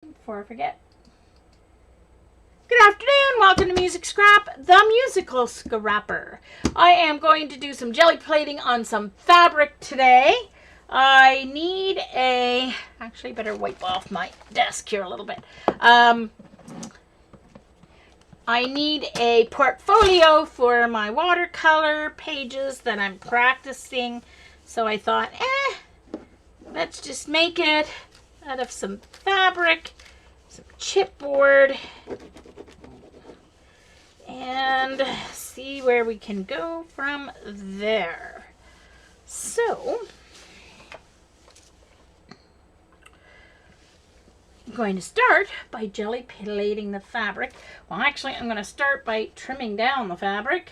Before I forget. Good afternoon, welcome to Music Scrap, the musical scrapper. I am going to do some jelly plating on some fabric today. I need actually better wipe off my desk here a little bit. I need a portfolio for my watercolor pages that I'm practicing. So I thought, let's just make it out of some fabric, some chipboard, and see where we can go from there. So, I'm going to start by jelly plating the fabric. Well, actually, I'm going to start by trimming down the fabric.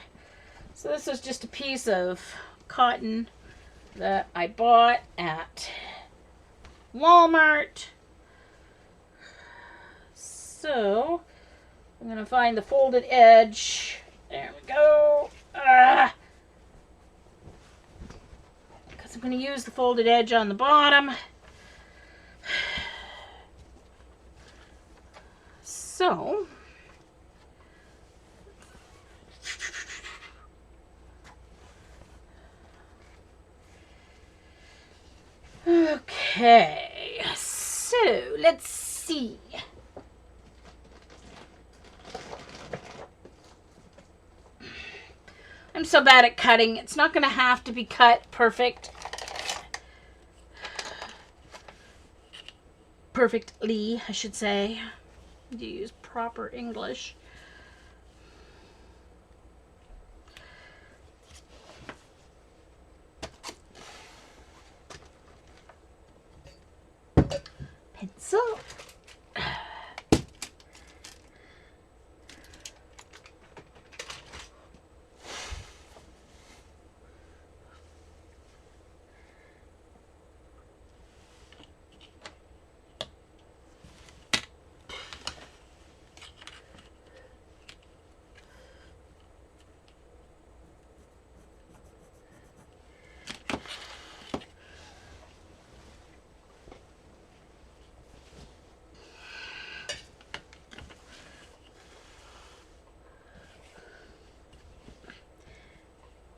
So this is just a piece of cotton that I bought at Walmart. So, I'm going to find the folded edge. There we go. Because I'm going to use the folded edge on the bottom. So, okay, so let's see. I'm so bad at cutting. It's not going to have to be cut perfectly, I should say. To use proper English. Pencil.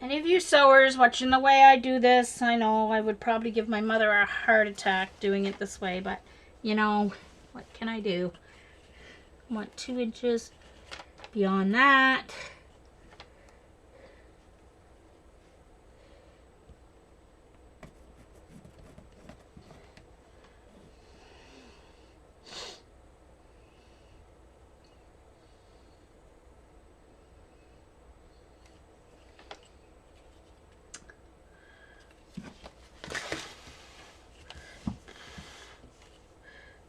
Any of you sewers watching the way I do this, I know I would probably give my mother a heart attack doing it this way, but you know, what can I do? I want 2 inches beyond that.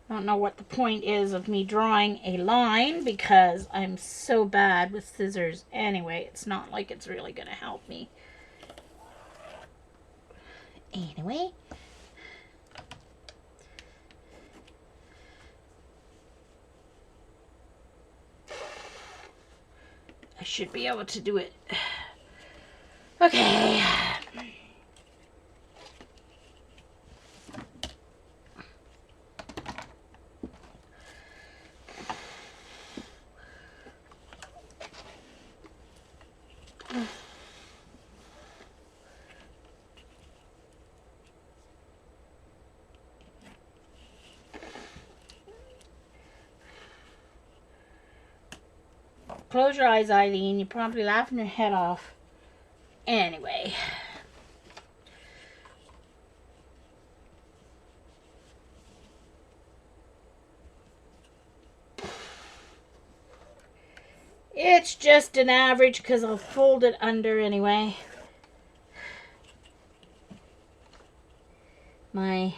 I don't know what the point is of me drawing a line because I'm so bad with scissors anyway. It's not like it's really going to help me. Anyway. I should be able to do it. Okay. Close your eyes, Eileen. You're probably laughing your head off. Anyway. It's just an average because I'll fold it under anyway. My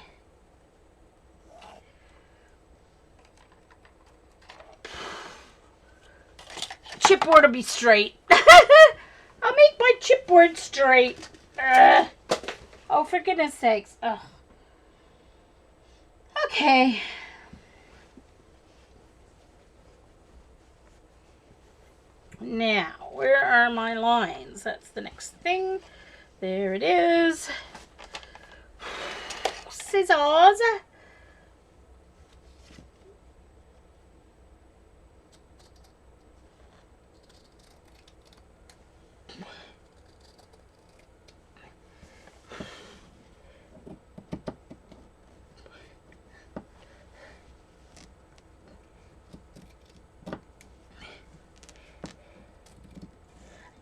chipboard will be straight. I'll make my chipboard straight. Oh, for goodness sakes. Ugh. Okay. Now, where are my lines? That's the next thing. There it is. Scissors.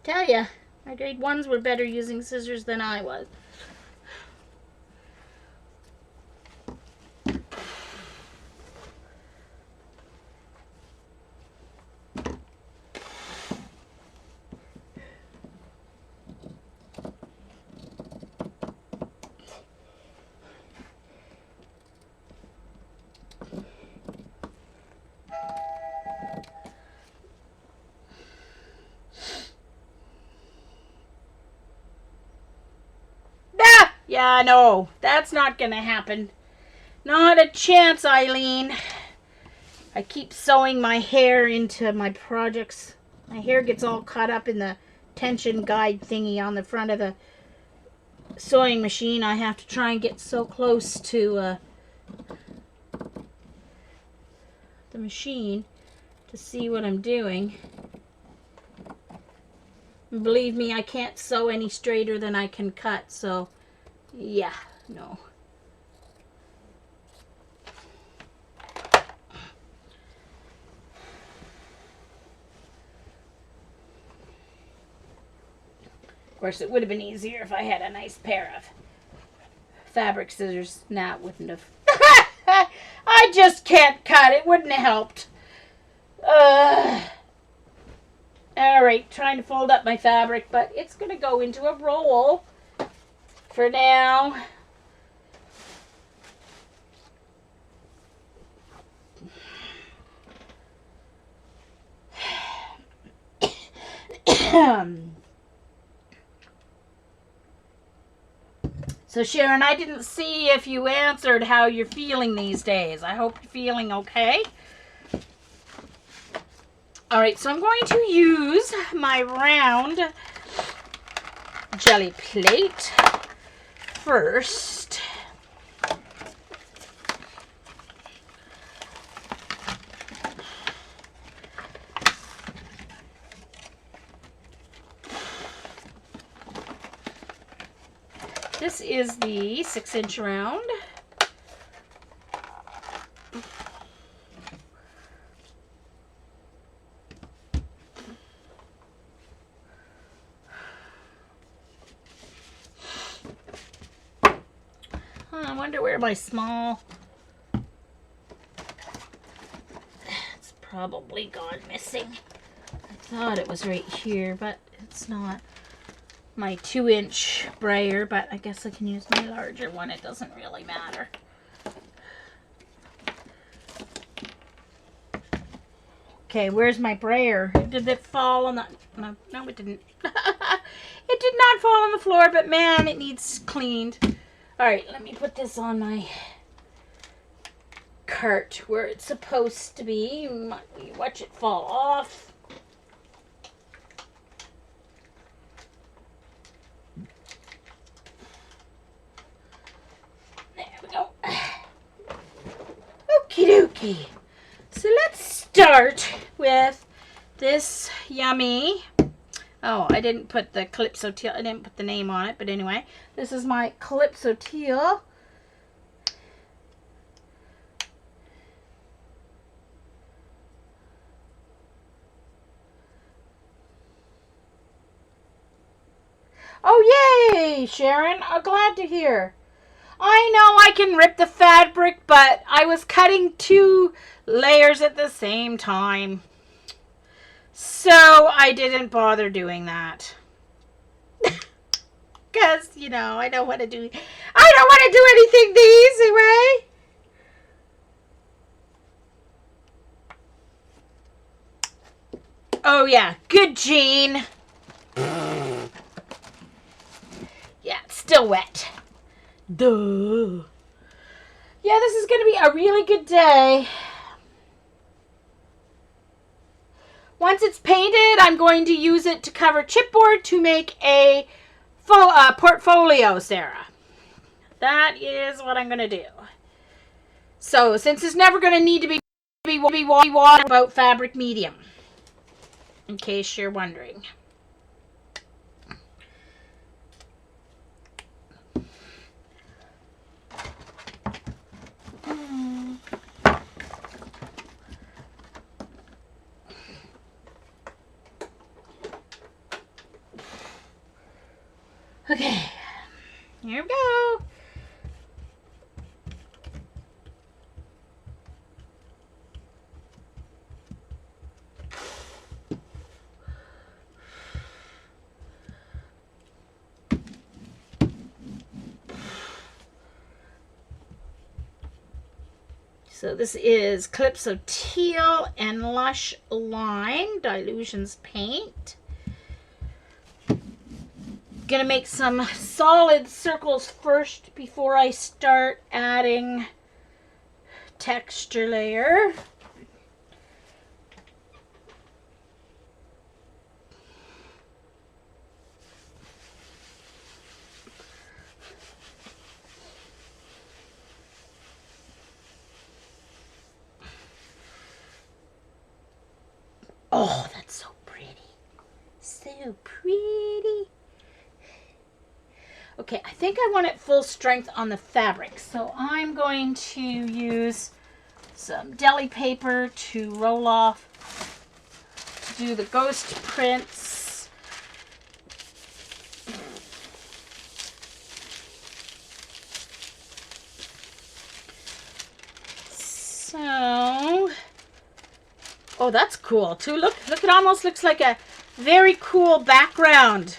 Tell ya, my grade 1s were better using scissors than I was. Yeah, no, that's not gonna happen. Not a chance, Eileen. I keep sewing my hair into my projects. My hair gets all caught up in the tension guide thingy on the front of the sewing machine. I have to try and get so close to the machine to see what I'm doing. And believe me, I can't sew any straighter than I can cut, so yeah, no. Of course, it would have been easier if I had a nice pair of fabric scissors. Nah, it wouldn't have. I just can't cut. It wouldn't have helped. Alright, trying to fold up my fabric, but it's going to go into a roll for now. So Sharon, I didn't see if you answered how you're feeling these days. I hope you're feeling okay. Alright, so I'm going to use my round jelly plate first. This is the 6-inch round. I wonder where my small... It's probably gone missing. I thought it was right here, but it's not. My 2-inch brayer, but I guess I can use my larger one. It doesn't really matter. Okay, where's my brayer? Did it fall on the... No, it didn't. It did not fall on the floor, but man, it needs cleaned. Alright, let me put this on my cart where it's supposed to be. Watch it fall off. Okie dokie. So let's start with this yummy. Oh, I didn't put the Calypso teal. I didn't put the name on it, but anyway, this is my Calypso teal. Oh, yay, Sharon. I'm glad to hear. I know I can rip the fabric, but I was cutting 2 layers at the same time. So I didn't bother doing that. Because, you know, I don't want to do anything the easy way. Oh, yeah. Good, Jean. Yeah, it's still wet. Duh. Yeah, this is going to be a really good day. Once it's painted, I'm going to use it to cover chipboard to make a portfolio, Sarah. That is what I'm going to do. So, since it's never going to need to be water about fabric medium, in case you're wondering. Okay, here we go. So this is Clips of Teal and Lush Lime Dilutions Paint. Gonna make some solid circles first before I start adding texture layer. Oh, that's so pretty. So pretty. Okay, I think I want it full strength on the fabric. So I'm going to use some deli paper to roll off, to do the ghost prints. So, oh, that's cool too. Look, it almost looks like a very cool background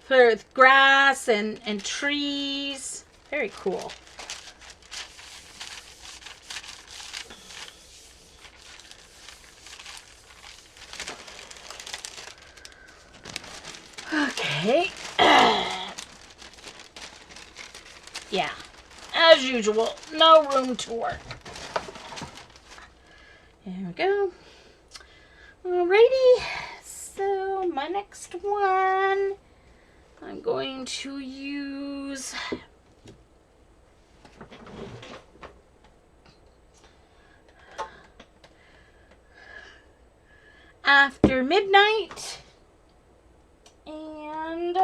for grass and trees. Very cool. Okay. Yeah, as usual, no room to work. There we go. Alrighty, so my next one, I'm going to use After Midnight and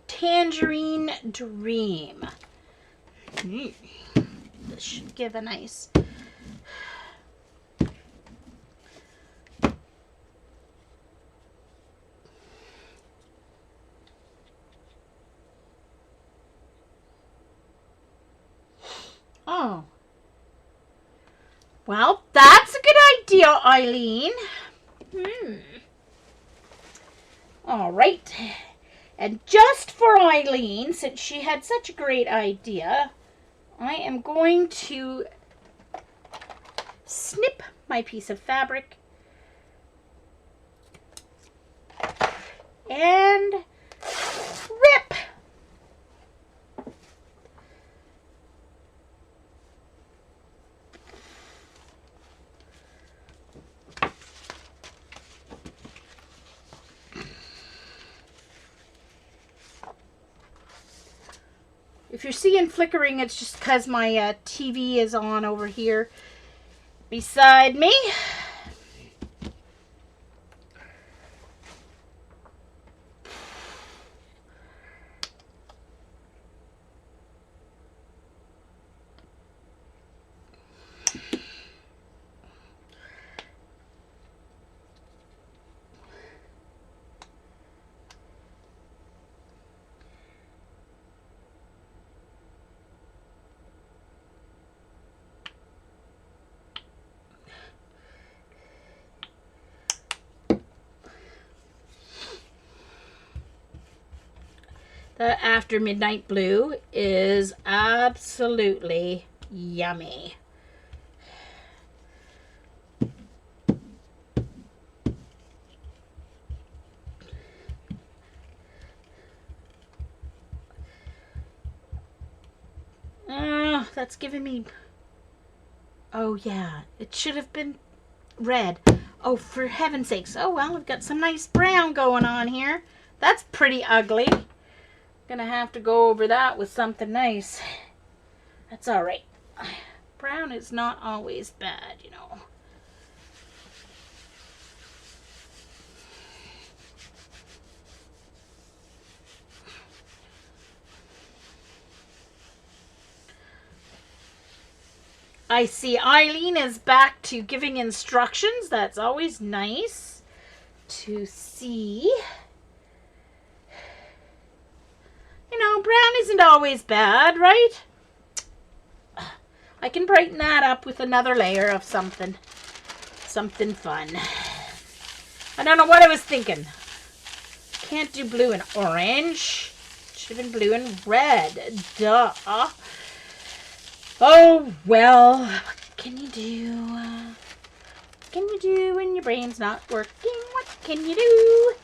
Tangerine Dream. This should give a nice Oh. Well, that's a good idea, Eileen. All right. And just for Eileen, since she had such a great idea, I am going to snip my piece of fabric and rip. If you're seeing flickering, it's just because my TV is on over here beside me. The After Midnight Blue is absolutely yummy. Oh, that's giving me... Oh, yeah. It should have been red. Oh, for heaven's sakes. Oh, well, I've got some nice brown going on here. That's pretty ugly. Gonna have to go over that with something nice. That's all right. Brown is not always bad, you know. I see Eileen is back to giving instructions. That's always nice. to see. You know, brown isn't always bad, right? I can brighten that up with another layer of something fun. I don't know what I was thinking. Can't do blue and orange. Should have been blue and red. Duh. Oh, well. What can you do? What can you do when your brain's not working? What can you do?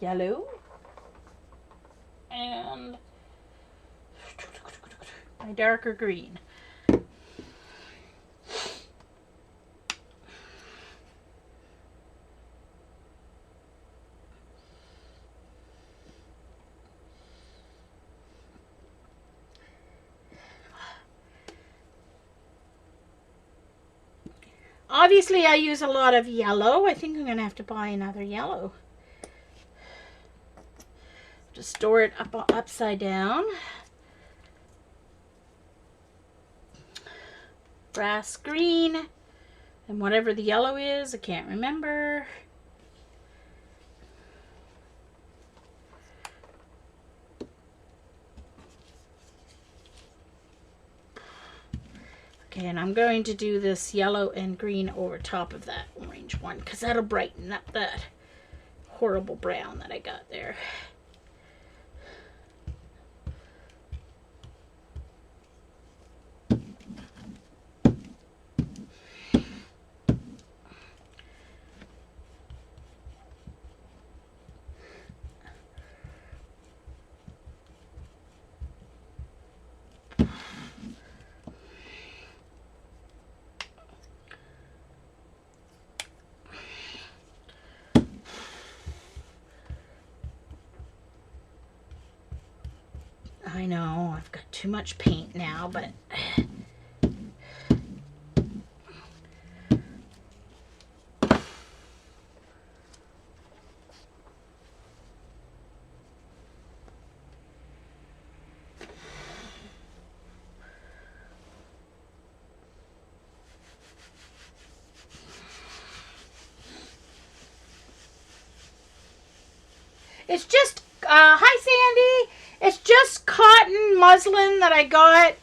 Yellow. And my darker green. Obviously, I use a lot of yellow. I think I'm going to have to buy another yellow. Just store it upside down. Brass green. And whatever the yellow is, I can't remember. Okay, and I'm going to do this yellow and green over top of that orange one because that'll brighten up that horrible brown that I got there. I know, I've got too much paint now, but it's just, hi Sandy, it's just cotton muslin that I got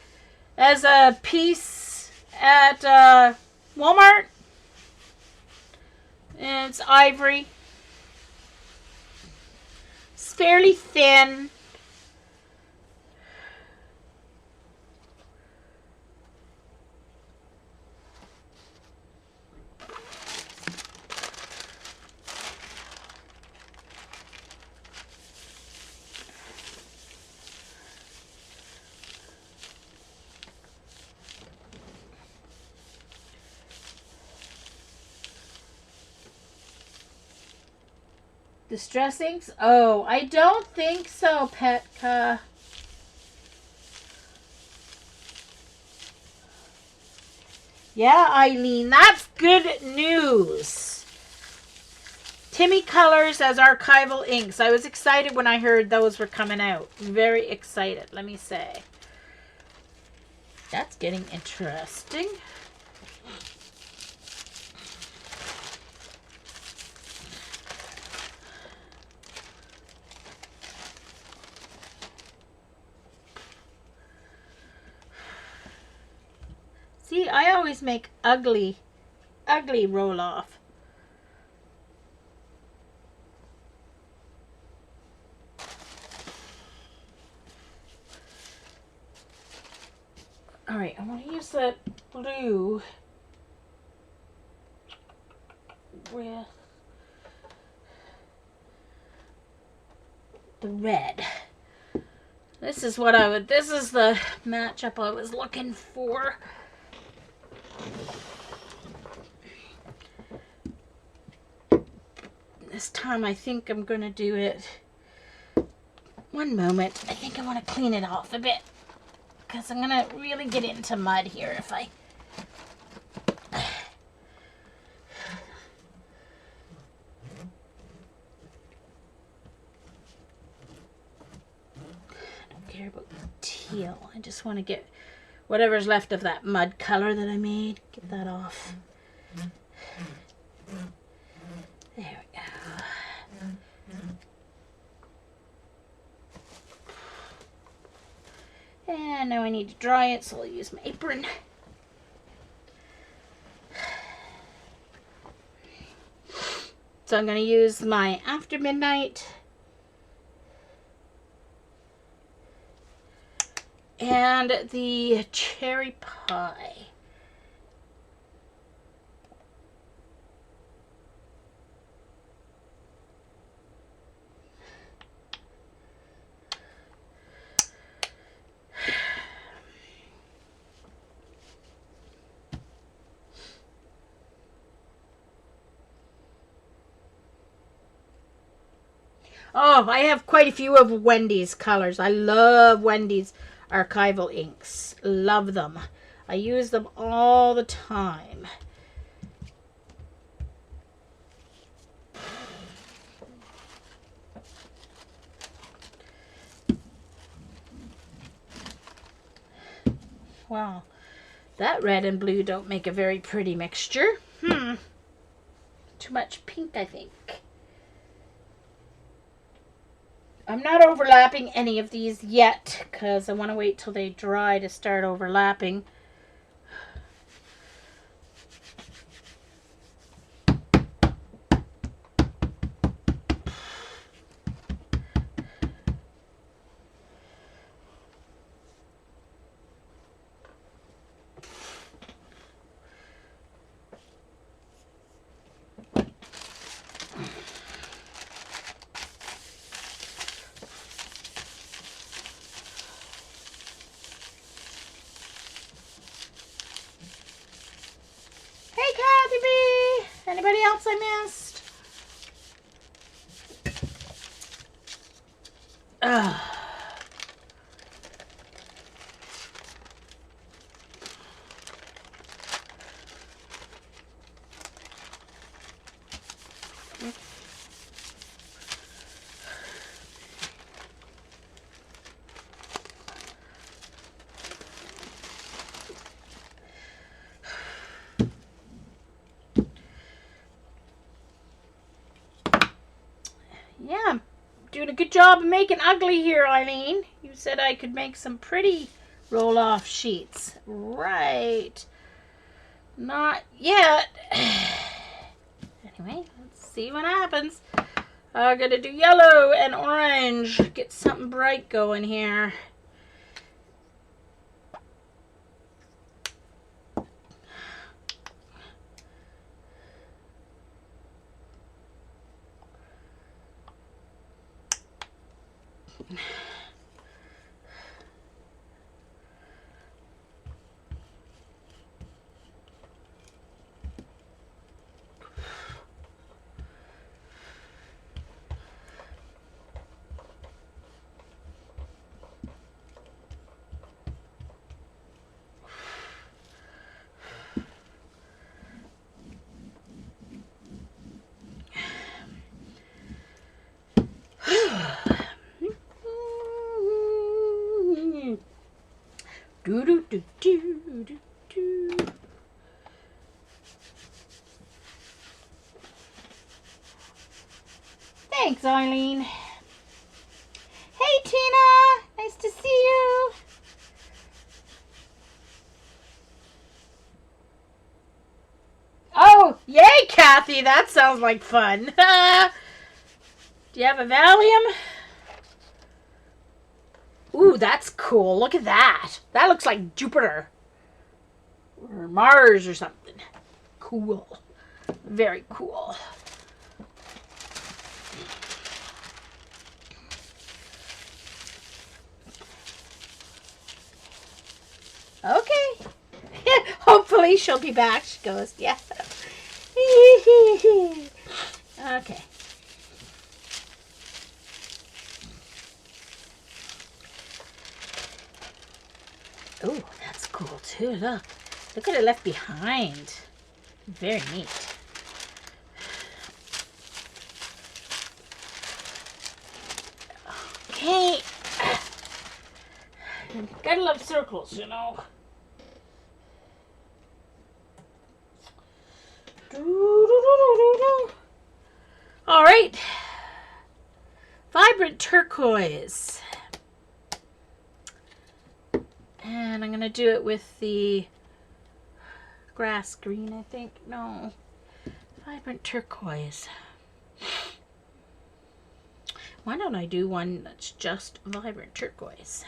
as a piece at Walmart. And it's ivory. It's fairly thin. Distressings? Oh, I don't think so, Petka. Yeah, Eileen, that's good news. Timmy Colors as archival inks. I was excited when I heard those were coming out. Very excited, let me say. That's getting interesting. See, I always make ugly roll off. All right, I want to use that blue with the red. This is the matchup I was looking for. This time I think I'm going to do it. One moment. I think I want to clean it off a bit because I'm going to really get into mud here if I... I don't care about the teal. I just want to get whatever's left of that mud color that I made. Get that off. There we go. And now I need to dry it, so I'll use my apron. So I'm going to use my After Midnight and the cherry pie. Oh, I have quite a few of Wendy's colors. I love Wendy's archival inks. Love them. I use them all the time. Wow, that red and blue don't make a very pretty mixture. Too much pink, I think. I'm not overlapping any of these yet because I want to wait till they dry to start overlapping. Hey, Kathy B! Anybody else I missed? Ugh. Yeah, I'm doing a good job of making ugly here, Eileen. You said I could make some pretty roll-off sheets. Right. Not yet. Anyway, let's see what happens. I'm going to do yellow and orange. Get something bright going here. Do do do do do do. Thanks, Eileen. Hey, Tina. Nice to see you. Oh, yay, Kathy. That sounds like fun. Do you have a Valium? Ooh, that's cool. Look at that. That looks like Jupiter. Or Mars or something. Cool. Very cool. Okay. Hopefully she'll be back. She goes, yeah. Okay. Oh, that's cool too. Look. Look at it left behind. Very neat. Okay. Gotta love circles, you know. right. Vibrant turquoise. And I'm going to do it with the grass green, I think. No. Vibrant turquoise. Why don't I do one that's just vibrant turquoise?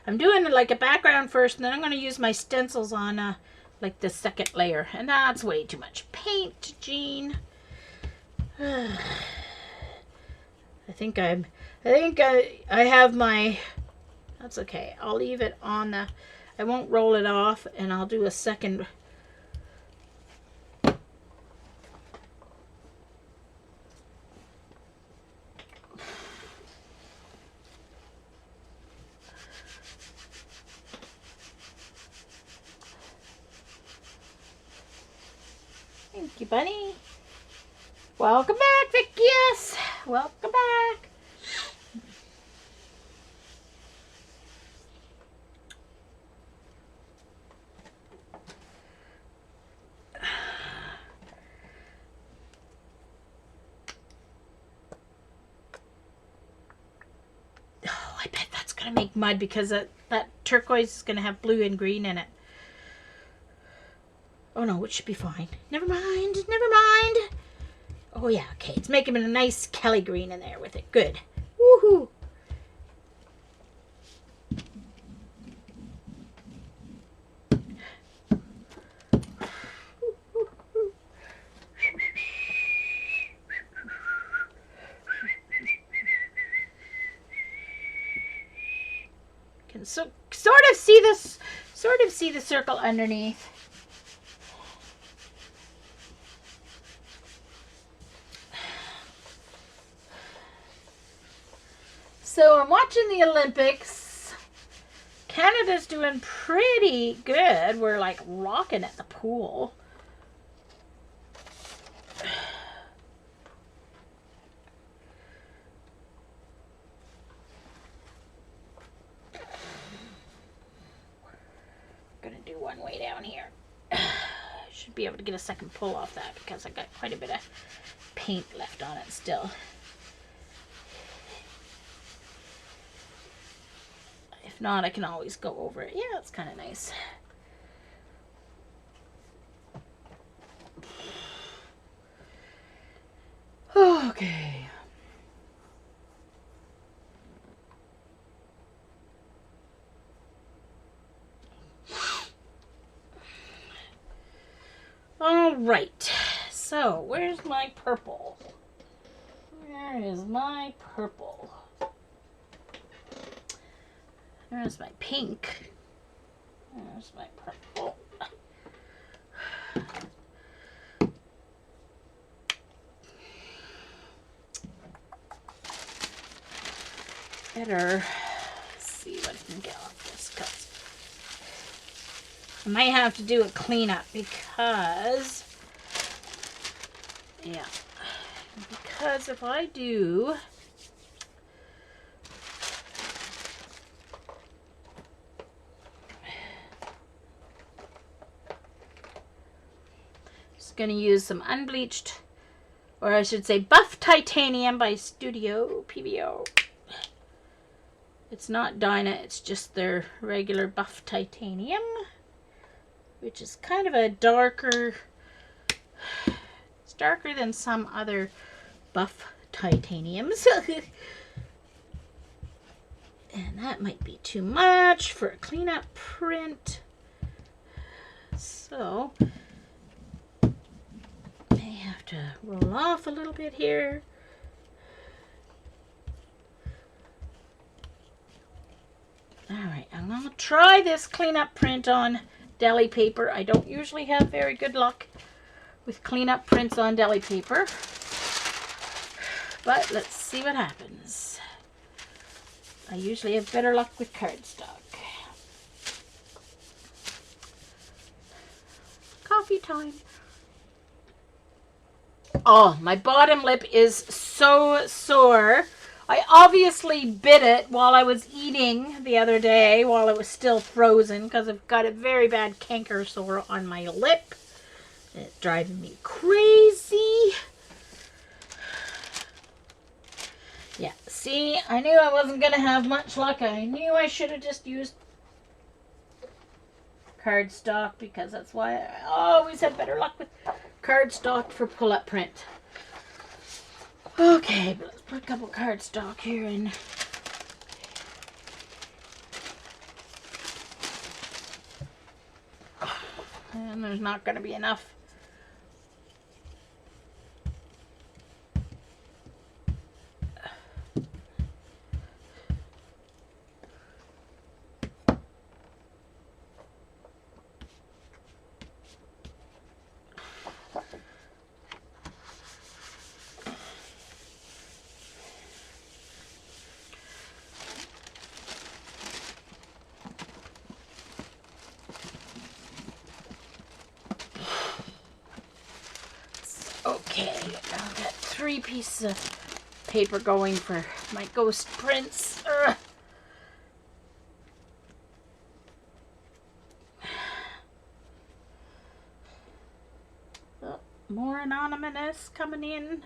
I'm doing like a background first, and then I'm going to use my stencils on like the second layer. And that's way too much paint, Jean. I think I have my, that's okay. I'll leave it on the, I won't roll it off, and I'll do a second. Thank you, bunny. Welcome back, Vicky. Yes, welcome back. Oh, I bet that's gonna make mud because that turquoise is gonna have blue and green in it. Oh no, it should be fine. Never mind, never mind. Oh yeah, okay. It's making a nice Kelly green in there with it. Good. Woohoo. Can sort of see the circle underneath. So I'm watching the Olympics. Canada's doing pretty good. We're like rocking at the pool. Gonna do one way down here. Should be able to get a second pull off that because I got quite a bit of paint left on it still. If not, I can always go over it. Yeah, it's kind of nice. Okay. All right. So, where's my purple? Where is my purple? There's my pink. There's my purple. Better see what I can get off this because I might have to do a cleanup because, yeah, because if I do, going to use some unbleached, or I should say buff titanium by Studio PBO. It's not Dyna, it's just their regular buff titanium, which is kind of a darker, it's darker than some other buff titaniums. And that might be too much for a cleanup print. So to roll off a little bit here. Alright, I'm going to try this cleanup print on deli paper. I don't usually have very good luck with cleanup prints on deli paper. But let's see what happens. I usually have better luck with cardstock. Coffee time. Oh, my bottom lip is so sore. I obviously bit it while I was eating the other day while it was still frozen because I've got a very bad canker sore on my lip. It's driving me crazy. Yeah, see, I knew I wasn't going to have much luck. I knew I should have just used cardstock because that's why I always have better luck with cardstock for pull-up print. Okay, but let's put a couple cardstock here in. And there's not going to be enough. Okay, I've got 3 pieces of paper going for my ghost prints. Oh, more anonymous coming in.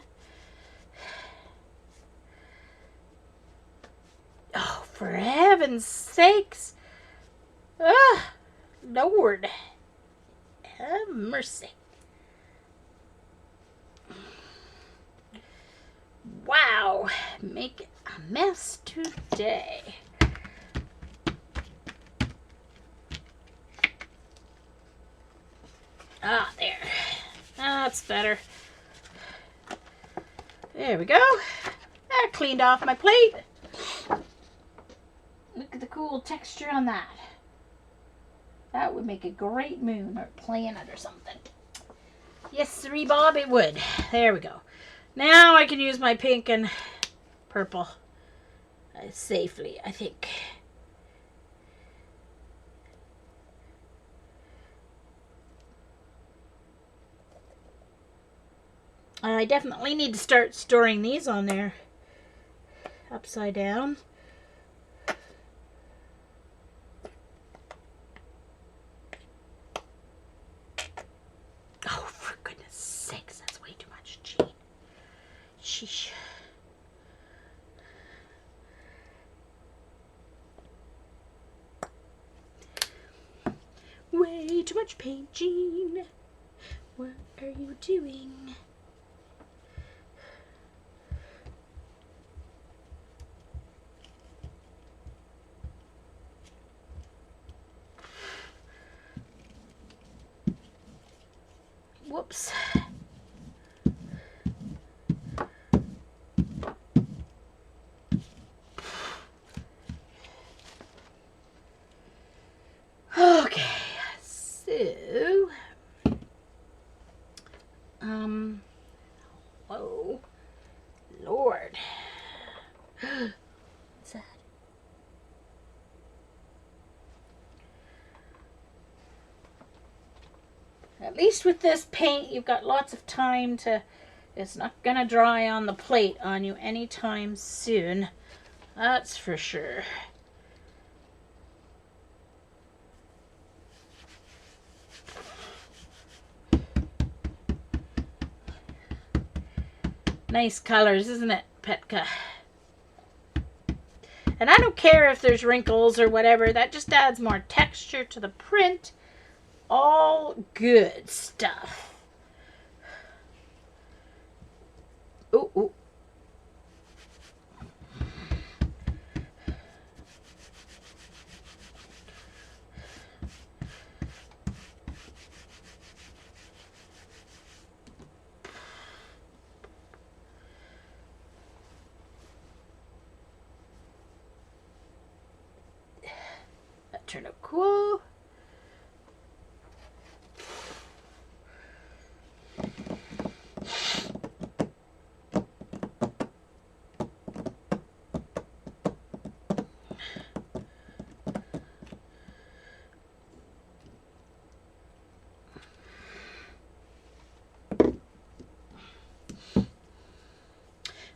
Oh, for heaven's sakes. Lord. Have mercy. Wow, make a mess today. Ah, there. That's better. There we go. I cleaned off my plate. Look at the cool texture on that. That would make a great moon or planet or something. Yes, sirree, Bob, it would. There we go. Now I can use my pink and purple safely, I think. I definitely need to start storing these on there upside down. Oh, for goodness sakes, that's way too much. Gee. Sheesh. Way too much paint, Jean. What are you doing? Whoops. Okay, so, oh, Lord. What's that? At least with this paint, you've got lots of time to, it's not gonna dry on the plate on you anytime soon. That's for sure. Nice colors, isn't it, Petka? And I don't care if there's wrinkles or whatever. That just adds more texture to the print. All good stuff. Ooh, ooh. That turned out cool.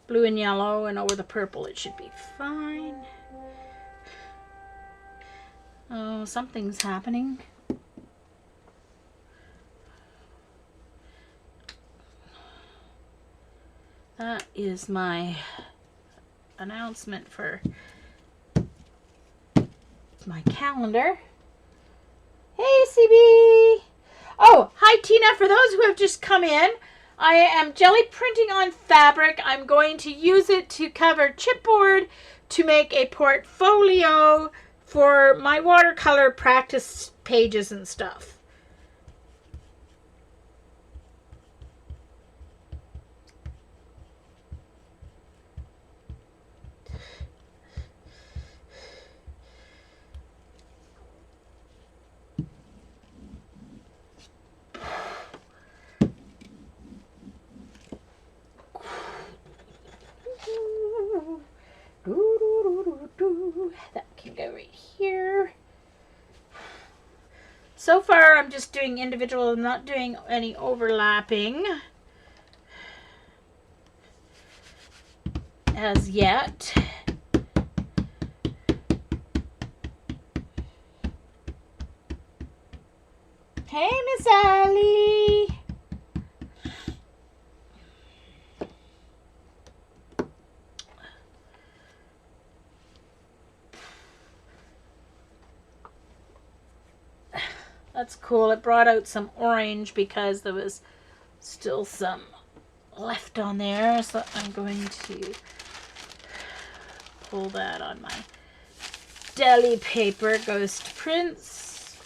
Blue and yellow, and over the purple it should be fine. Oh, something's happening. That is my announcement for my calendar. Hey, CB! Oh, hi, Tina. For those who have just come in, I am jelly printing on fabric. I'm going to use it to cover chipboard to make a portfolio for my watercolor practice pages and stuff. That can go right here. So far, I'm just doing individual. I'm not doing any overlapping as yet. Hey, Miss Allie. That's cool. It brought out some orange because there was still some left on there. So I'm going to pull that on my deli paper ghost prints.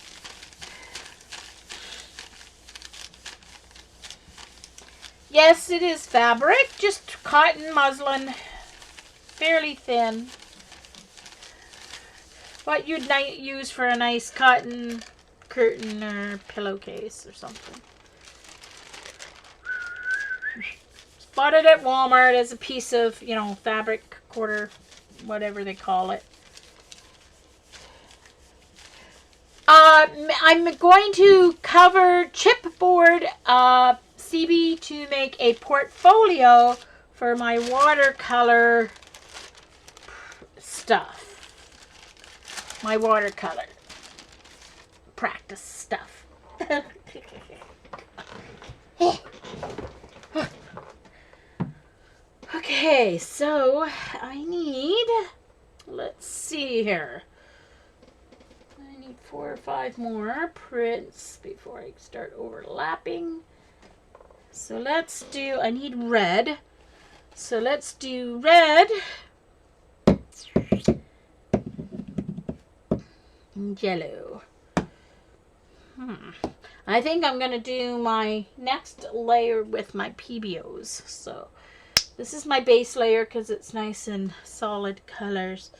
Yes, it is fabric, just cotton muslin, fairly thin. What you'd use for a nice cotton curtain or pillowcase or something. Bought it at Walmart as a piece of, you know, fabric, quarter, whatever they call it. I'm going to cover chipboard CB to make a portfolio for my watercolor stuff. My watercolor practice stuff. Okay, so I need, let's see here. I need 4 or 5 more prints before I start overlapping. So let's do, I need red. So let's do red. And yellow. I think I'm going to do my next layer with my PBOs. So this is my base layer because it's nice and solid colors.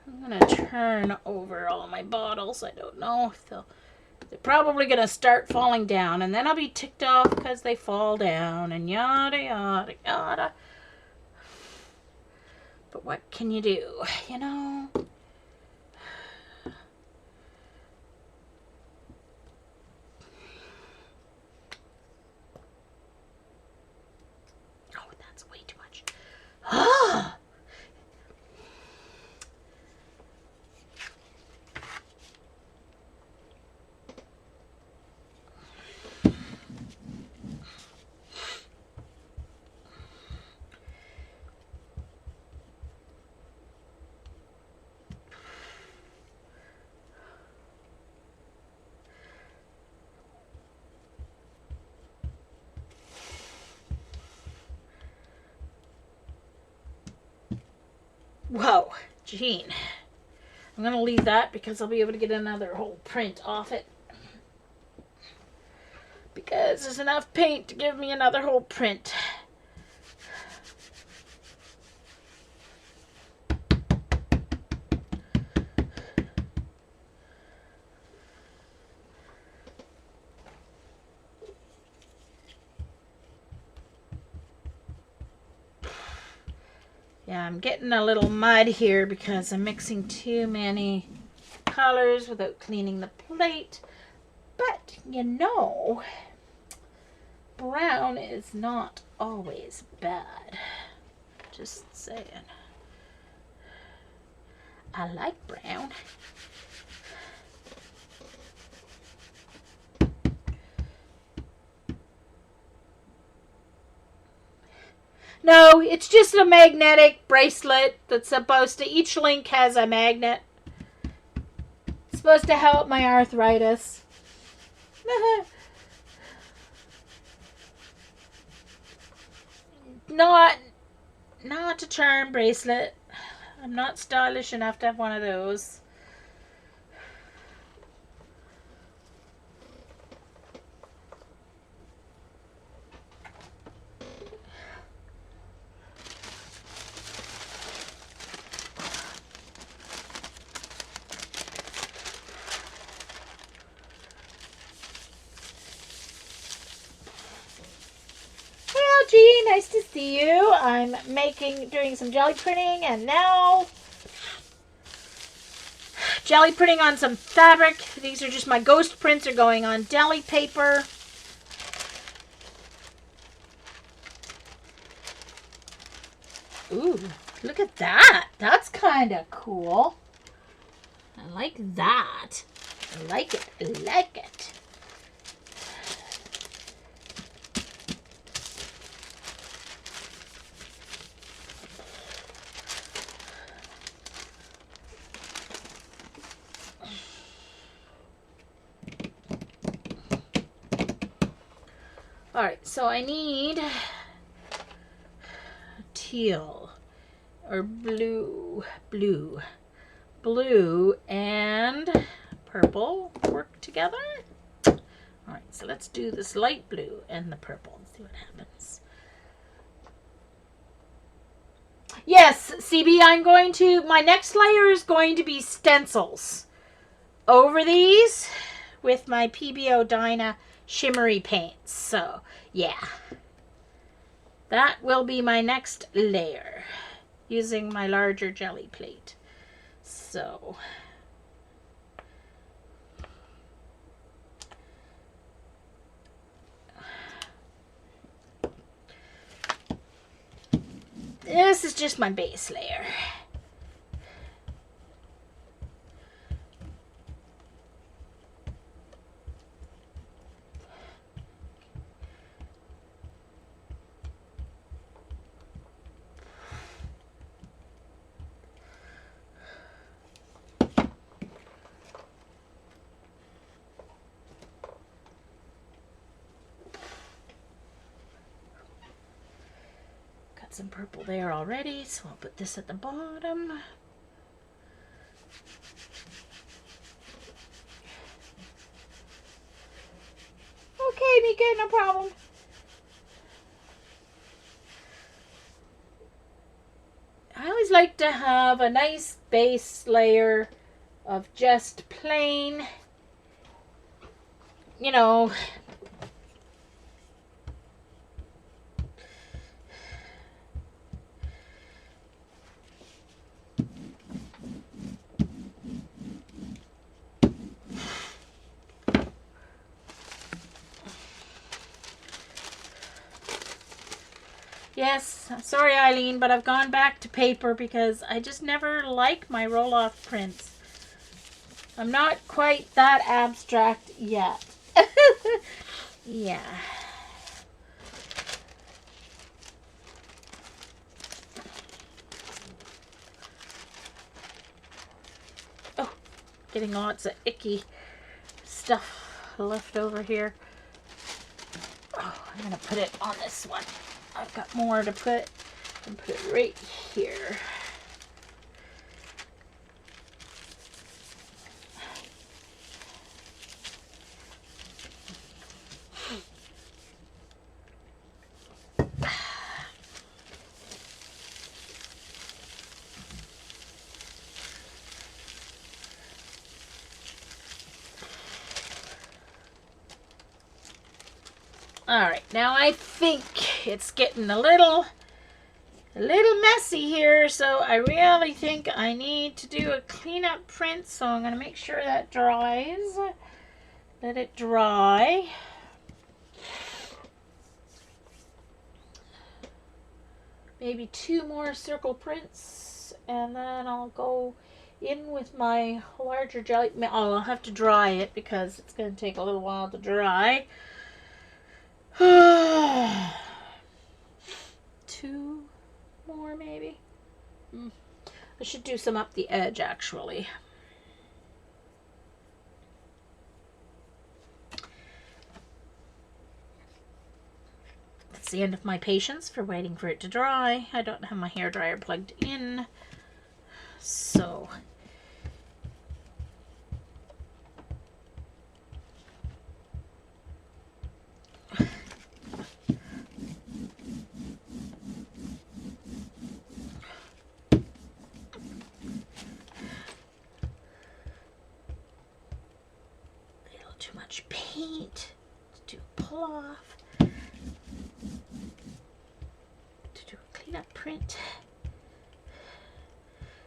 I'm going to turn over all my bottles. I don't know if they're probably going to start falling down, and then I'll be ticked off because they fall down and yada, yada, yada. But what can you do, you know? Oh, that's way too much. Ah! Whoa, Jean. I'm going to leave that because I'll be able to get another whole print off it. Because there's enough paint to give me another whole print. Yeah, I'm getting a little mud here because I'm mixing too many colors without cleaning the plate. But, you know, brown is not always bad. Just saying. I like brown. No, it's just a magnetic bracelet that's supposed to, each link has a magnet. It's supposed to help my arthritis. not not a charm bracelet. I'm not stylish enough to have one of those. Well, Gee, nice to see you. I'm doing some jelly printing, and now jelly printing on some fabric. These are just my ghost prints are going on deli paper. Ooh, look at that. That's kind of cool. I like that. I like it. I like it. Alright, so I need teal or blue and purple work together. Alright, so let's do this light blue and the purple and see what happens. Yes, CB, my next layer is going to be stencils over these with my PBO Dyna shimmery paints. So, yeah. That will be my next layer using my larger jelly plate. So, this is just my base layer. Some purple there already, so I'll put this at the bottom. Okay, Mika, no problem. I always like to have a nice base layer of just plain, you know, yes, sorry Eileen, but I've gone back to paper because I just never like my roll-off prints. I'm not quite that abstract yet. Yeah. Oh, getting lots of icky stuff left over here. Oh, I'm going to put it on this one. I've got more to put and put it right here. Alright, now I think it's getting a little messy here, so I really think I need to do a cleanup print, so I'm going to make sure that dries. Let it dry. Maybe 2 more circle prints, and then I'll go in with my larger jelly. I'll have to dry it because it's going to take a little while to dry. 2 maybe. I should do some up the edge, actually. That's the end of my patience for waiting for it to dry. I don't have my hairdryer plugged in, so... Too much paint to do a pull off, to do a cleanup print.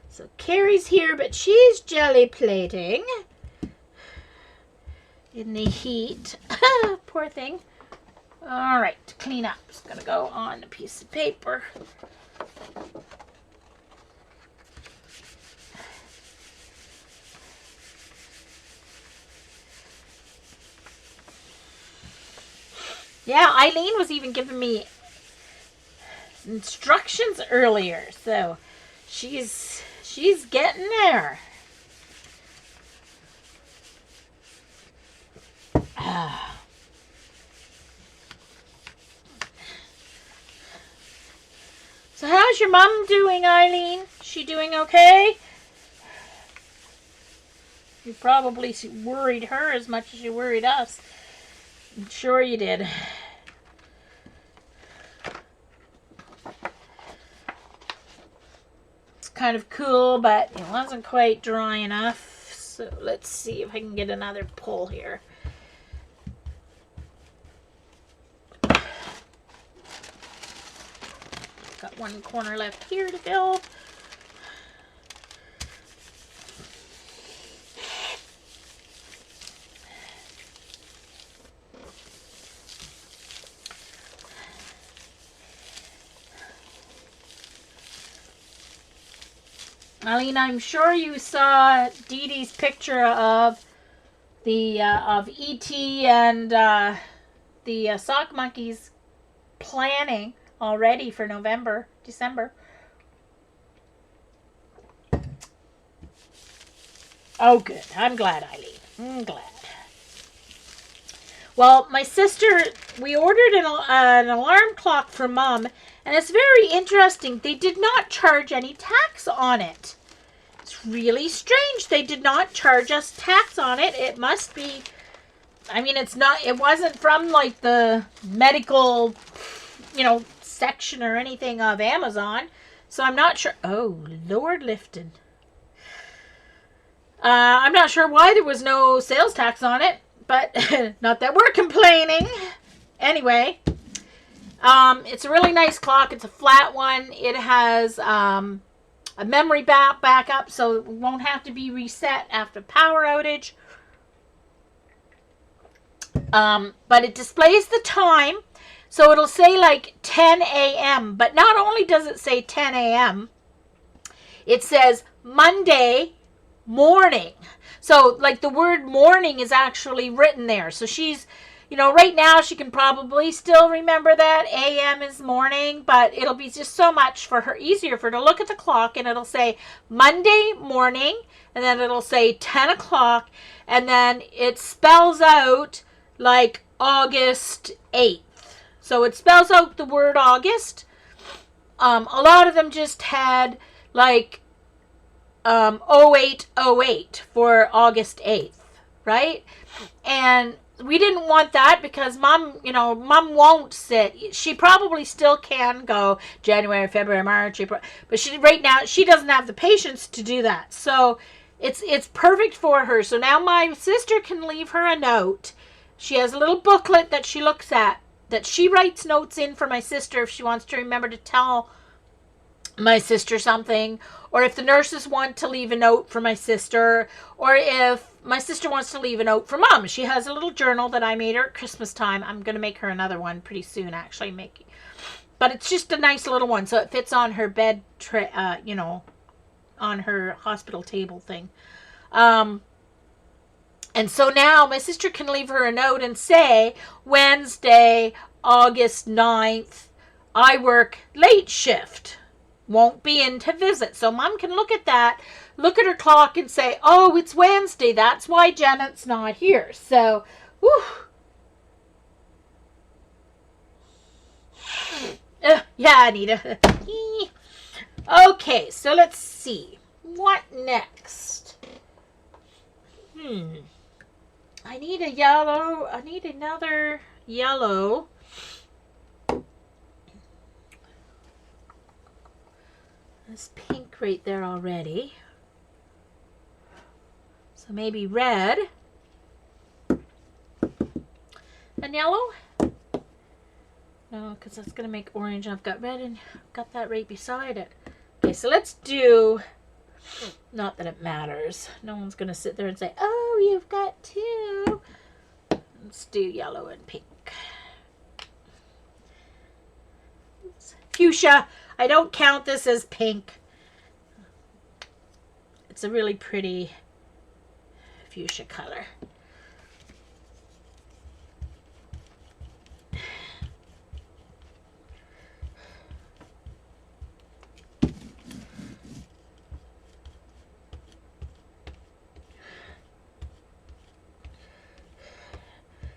So Carrie's here, but she's jelly plating in the heat. Poor thing. All right, clean up. It's gonna go on a piece of paper. Yeah, Eileen was even giving me instructions earlier, so she's getting there. So how's your mom doing, Eileen? She doing okay? You probably worried her as much as you worried us. I'm sure you did. It's kind of cool, but it wasn't quite dry enough. So let's see if I can get another pull here. Got one corner left here to fill. Eileen, I'm sure you saw Dee Dee's picture of the of E.T. and the sock monkeys planning already for November, December. Oh, good. I'm glad, Eileen. I'm glad. Well, my sister, we ordered an alarm clock for Mom, and it's very interesting. They did not charge any tax on it. It's really strange. They did not charge us tax on it. It must be, I mean, it wasn't from like the medical, section or anything of Amazon. So I'm not sure. Oh, Lord Lifton. I'm not sure why there was no sales tax on it, but not that we're complaining. Anyway, it's a really nice clock. It's a flat one. It has a memory backup, so it won't have to be reset after power outage. But it displays the time, so it'll say like 10 a.m. But not only does it say 10 a.m., it says Monday morning. So like the word morning is actually written there. So she's, right now she can probably still remember that a.m. is morning, but it'll be just so much for her, easier for her to look at the clock, and it'll say Monday morning, and then it'll say 10 o'clock, and then it spells out like August 8th. So it spells out the word August. A lot of them just had like 0808 for August 8th, right? And we didn't want that because Mom won't sit. She probably still can go January, February, March, April, but right now she doesn't have the patience to do that. So it's perfect for her. So now my sister can leave her a note. She has a little booklet that she looks at, that she writes notes in for my sister if she wants to remember to tell my sister something, or if the nurses want to leave a note for my sister, or if my sister wants to leave a note for Mom. She has a little journal that I made her at Christmas time. I'm going to make her another one pretty soon, actually. But it's just a nice little one, so it fits on her bed, on her hospital table thing. And so now my sister can leave her a note and say, Wednesday, August 9th, I work late shift. won't be in to visit. So Mom can look at that, look at her clock and say, oh, it's Wednesday. That's why Janet's not here. So, whew. Yeah, Anita. Okay, so let's see. What next? I need a yellow. I need another yellow. There's pink right there already. So maybe red. And yellow? No, because that's going to make orange. I've got red and got that right beside it. Okay, so let's do... Not that it matters. No one's going to sit there and say, oh, you've got two. Let's do yellow and pink. Fuchsia. I don't count this as pink. It's a really pretty fuchsia color.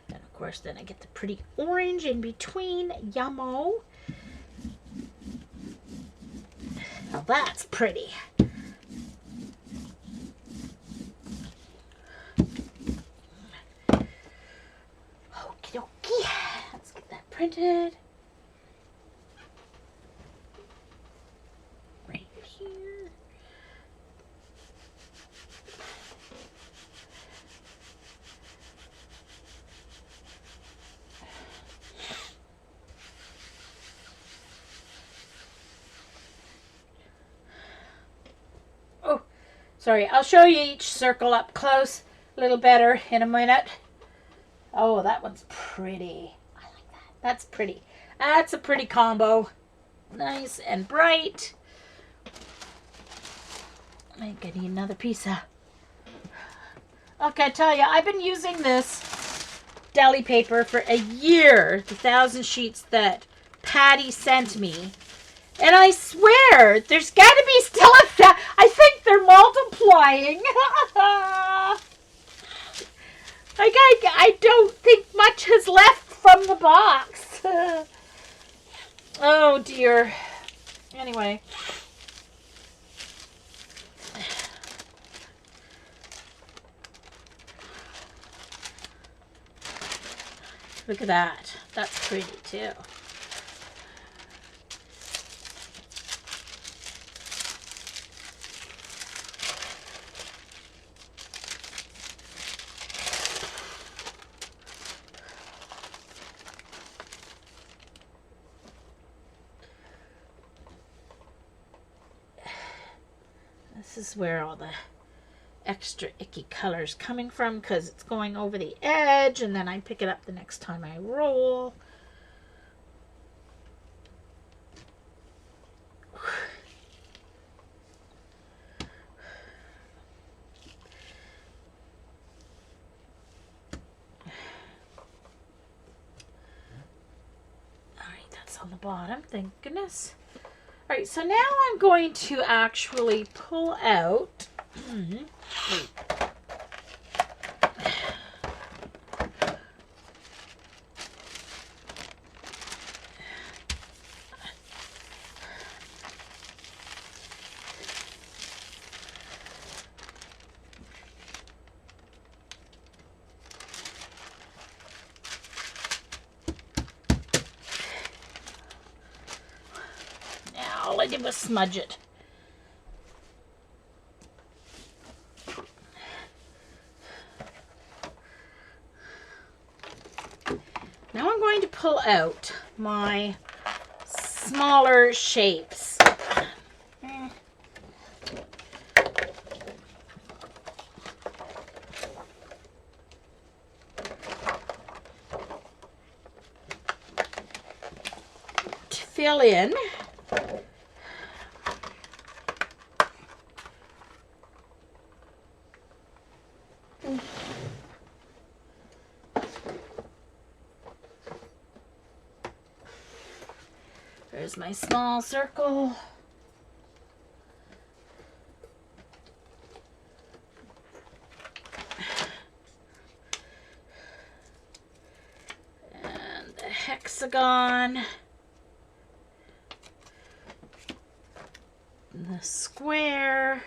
And of course then I get the pretty orange in between. Yummo. Now that's pretty. Okie dokie. Let's get that printed. Right here. Oh, sorry. I'll show you each circle up close a little better in a minute. Oh, that one's pretty. I like that. That's pretty. That's a pretty combo. Nice and bright. I think I need another piece of... Okay, I tell you, I've been using this deli paper for a year. The 1,000 sheets that Patty sent me. And I swear, there's got to be still a... I think they're multiplying. I don't think much has left from the box. Oh, dear. Anyway. Look at that. That's pretty, too. This is where all the extra icky color's coming from because it's going over the edge and then I pick it up the next time I roll. Alright, that's on the bottom, thank goodness. Alright, so now I'm going to actually pull out all I did was smudge it. Now I'm going to pull out my smaller shapes. To fill in. There's my small circle. hexagon, the square,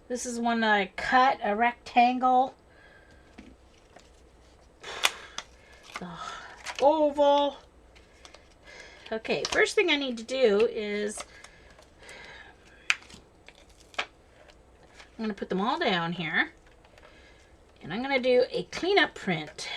this is one that I cut, a rectangle, the oval. Okay, first thing I need to do is I'm going to put them all down here, and I'm going to do a cleanup print.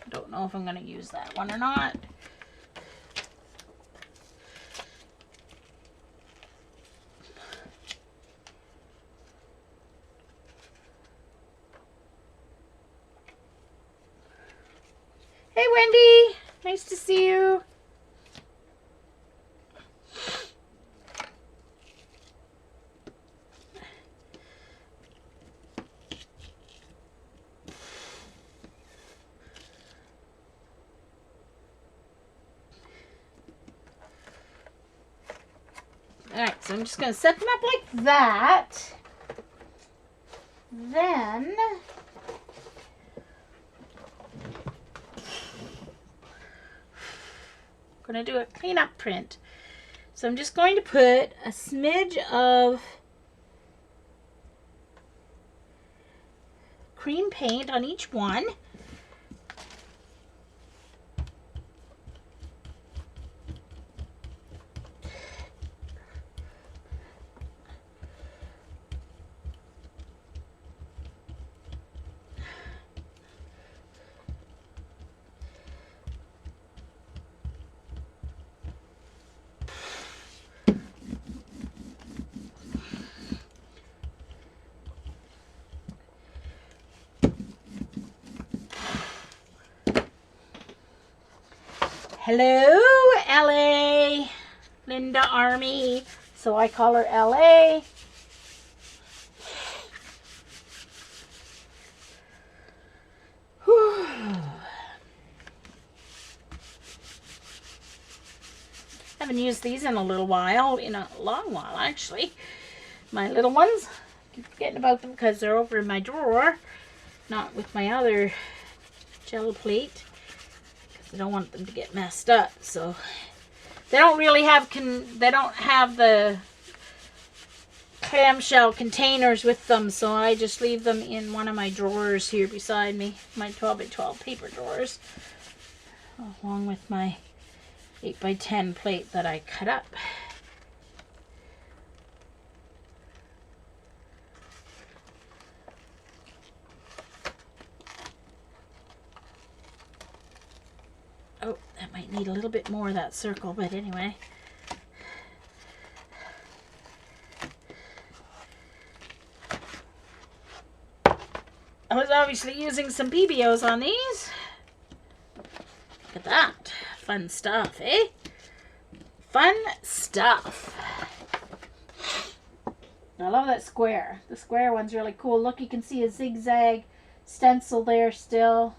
Don't know if I'm going to use that one or not. Hey Wendy, nice to see you. Alright, so I'm just going to set them up like that. Then I'm going to do a cleanup print. So I'm just going to put a smidge of cream paint on each one. Hello, LA. Linda Army. So I call her LA. Whew. Haven't used these in a little while, in a long while actually. My little ones. Keep forgetting about them because they're over in my drawer, not with my other Jello plate. I don't want them to get messed up, so they don't really have they don't have the clamshell containers with them, so I just leave them in one of my drawers here beside me, my 12 by 12 paper drawers, along with my 8 by 10 plate that I cut up. Oh, that might need a little bit more of that circle, but anyway. I was obviously using some PBOs on these. Look at that. Fun stuff, eh? Fun stuff. I love that square. The square one's really cool. Look, you can see a zigzag stencil there still.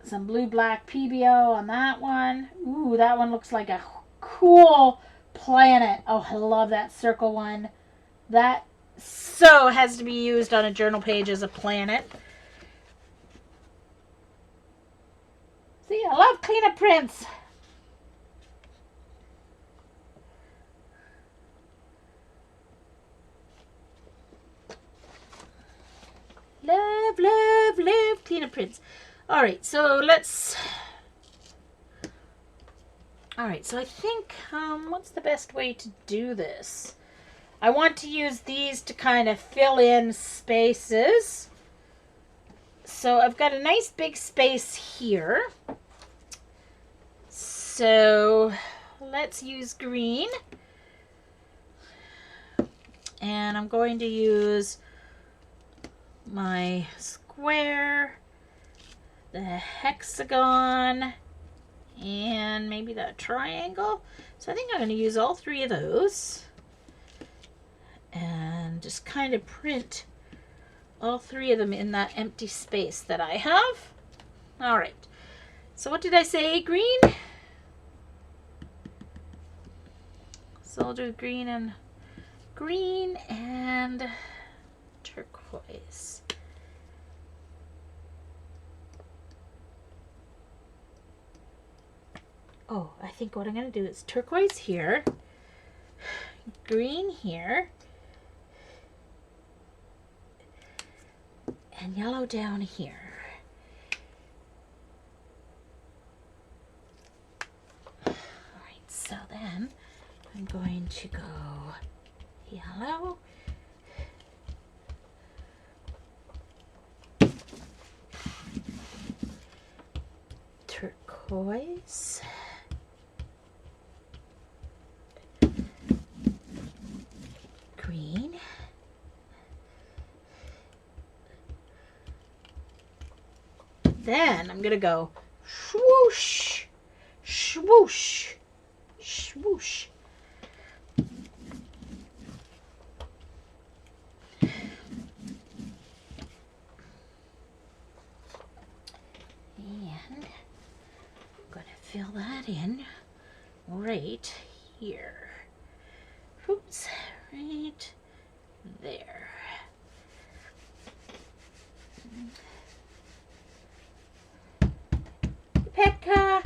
Some blue-black PBO on that one. Ooh, that one looks like a cool planet. Oh, I love that circle one. That so has to be used on a journal page as a planet. See, I love cleanup prints. Love, love, love cleanup prints. Alright, so let's... Alright, so I think, what's the best way to do this? I want to use these to kind of fill in spaces. So I've got a nice big space here. So let's use green. And I'm going to use my square, the hexagon, and maybe the triangle. So I think I'm going to use all three of those and just kind of print all three of them in that empty space that I have. All right. So what did I say? Green? So I'll do green and turquoise. Oh, I think what I'm going to do is turquoise here, green here, and yellow down here. All right, so then I'm going to go yellow, turquoise, green, then I'm gonna go swoosh, swoosh, swoosh. And I'm gonna fill that in right here. Oops, right there. Pekka,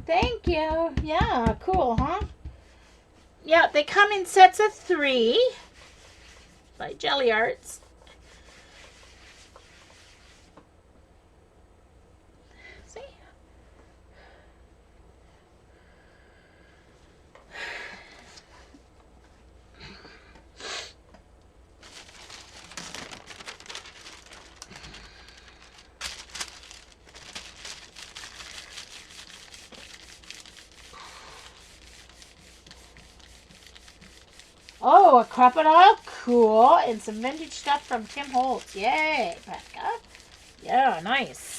thank you. Yeah, cool, huh? Yeah, they come in sets of 3 by Gelli Arts. See? Oh, a crocodile? Cool. And some vintage stuff from Tim Holtz. Yay, Pekka. Yeah, nice.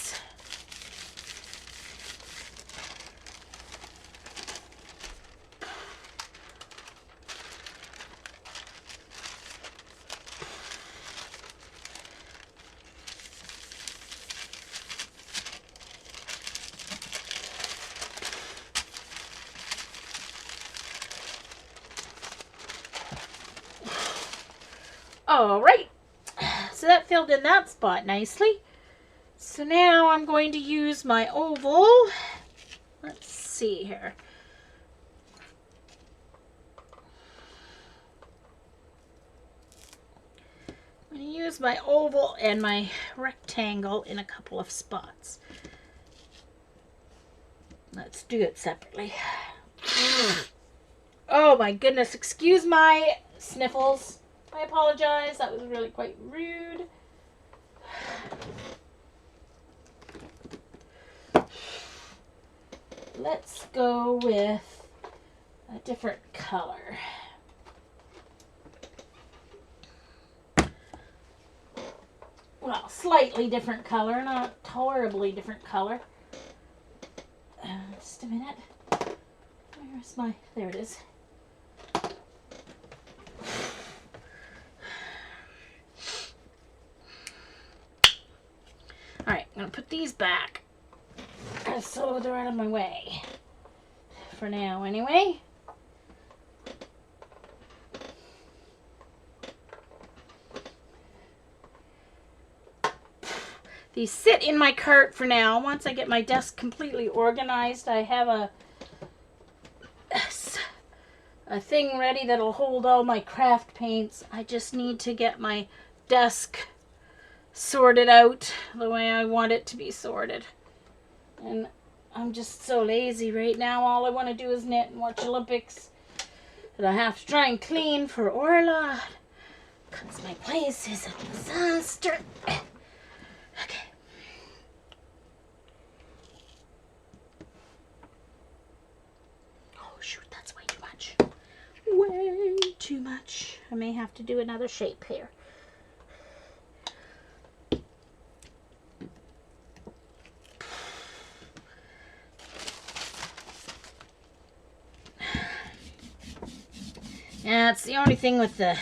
All right. So that filled in that spot nicely. So now I'm going to use my oval. Let's see here. I'm going to use my oval and my rectangle in a couple of spots. Let's do it separately. Oh my goodness, excuse my sniffles. I apologize, that was really quite rude. Let's go with a different color. Well, slightly different color, not horribly different color. Just a minute. Where's my... There it is. Alright, I'm going to put these back so they're out of my way. For now, anyway. These sit in my cart for now. Once I get my desk completely organized, I have a thing ready that'll hold all my craft paints. I just need to get my desk sorted out the way I want it to be sorted. And I'm just so lazy right now. All I want to do is knit and watch Olympics that I have to try and clean for Orla, because my place is a disaster. Okay. Oh shoot, that's way too much. Way too much. I may have to do another shape here. Yeah, it's the only thing with the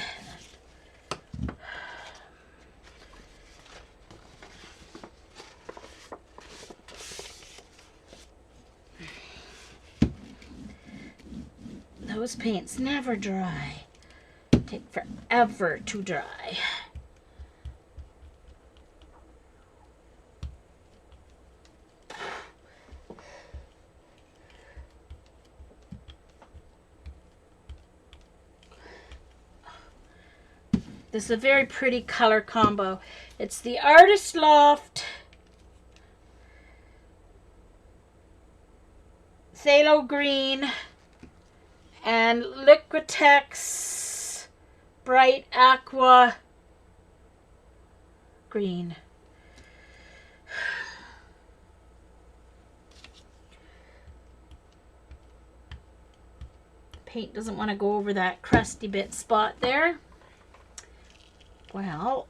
those paints never dry. Take forever to dry. This is a very pretty color combo. It's the Artist Loft Phthalo Green and Liquitex Bright Aqua Green. Paint doesn't want to go over that crusty bit spot there. Well,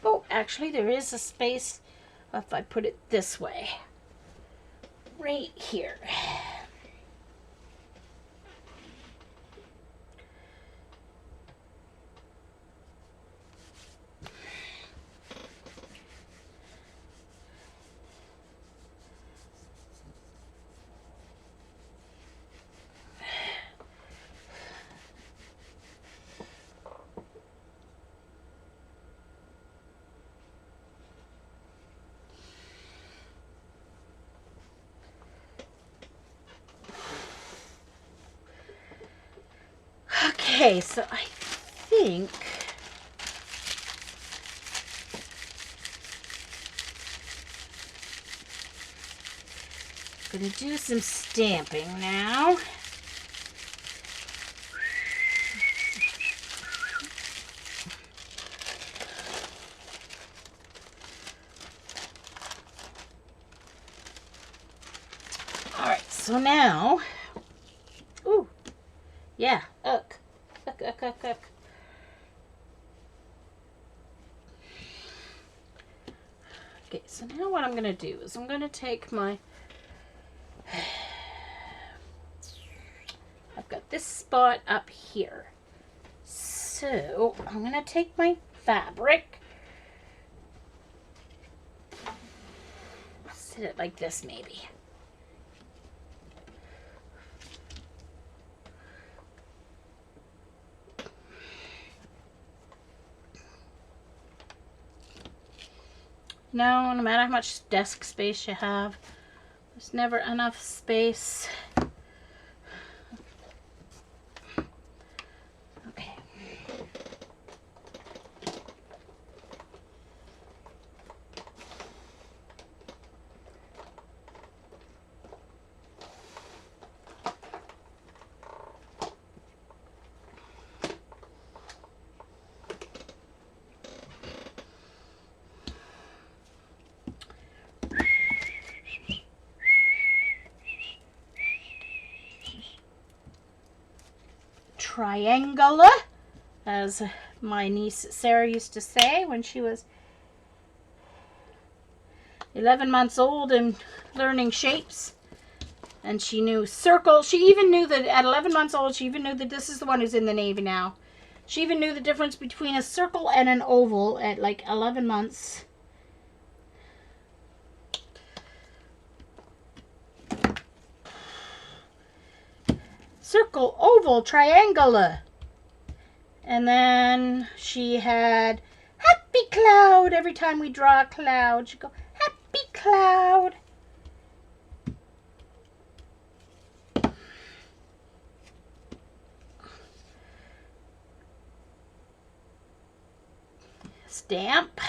oh, actually there is a space if I put it this way, right here. Okay, so I think I'm going to do some stamping now. All right, so now, ooh, yeah, look. Okay, so now what I'm going to do is I'm going to take my, I've got this spot up here. So I'm going to take my fabric, sit it like this maybe. No matter how much desk space you have, there's never enough space. Okay. Triangular, as my niece Sarah used to say when she was 11 months old and learning shapes. And she knew circle. She even knew that at 11 months old, she even knew that this is the one who's in the Navy now. She even knew the difference between a circle and an oval at like 11 months. Circle, oval, triangular. And then she had happy cloud. Every time we draw a cloud, she'd go, happy cloud. Stamp.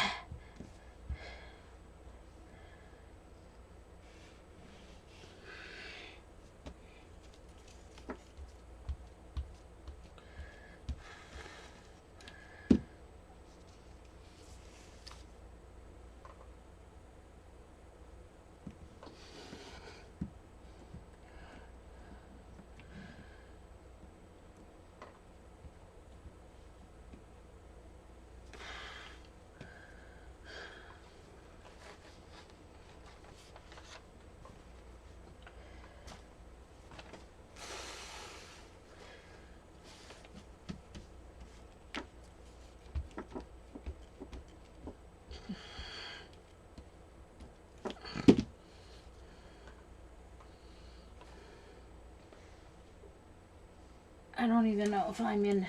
I don't even know if I'm in.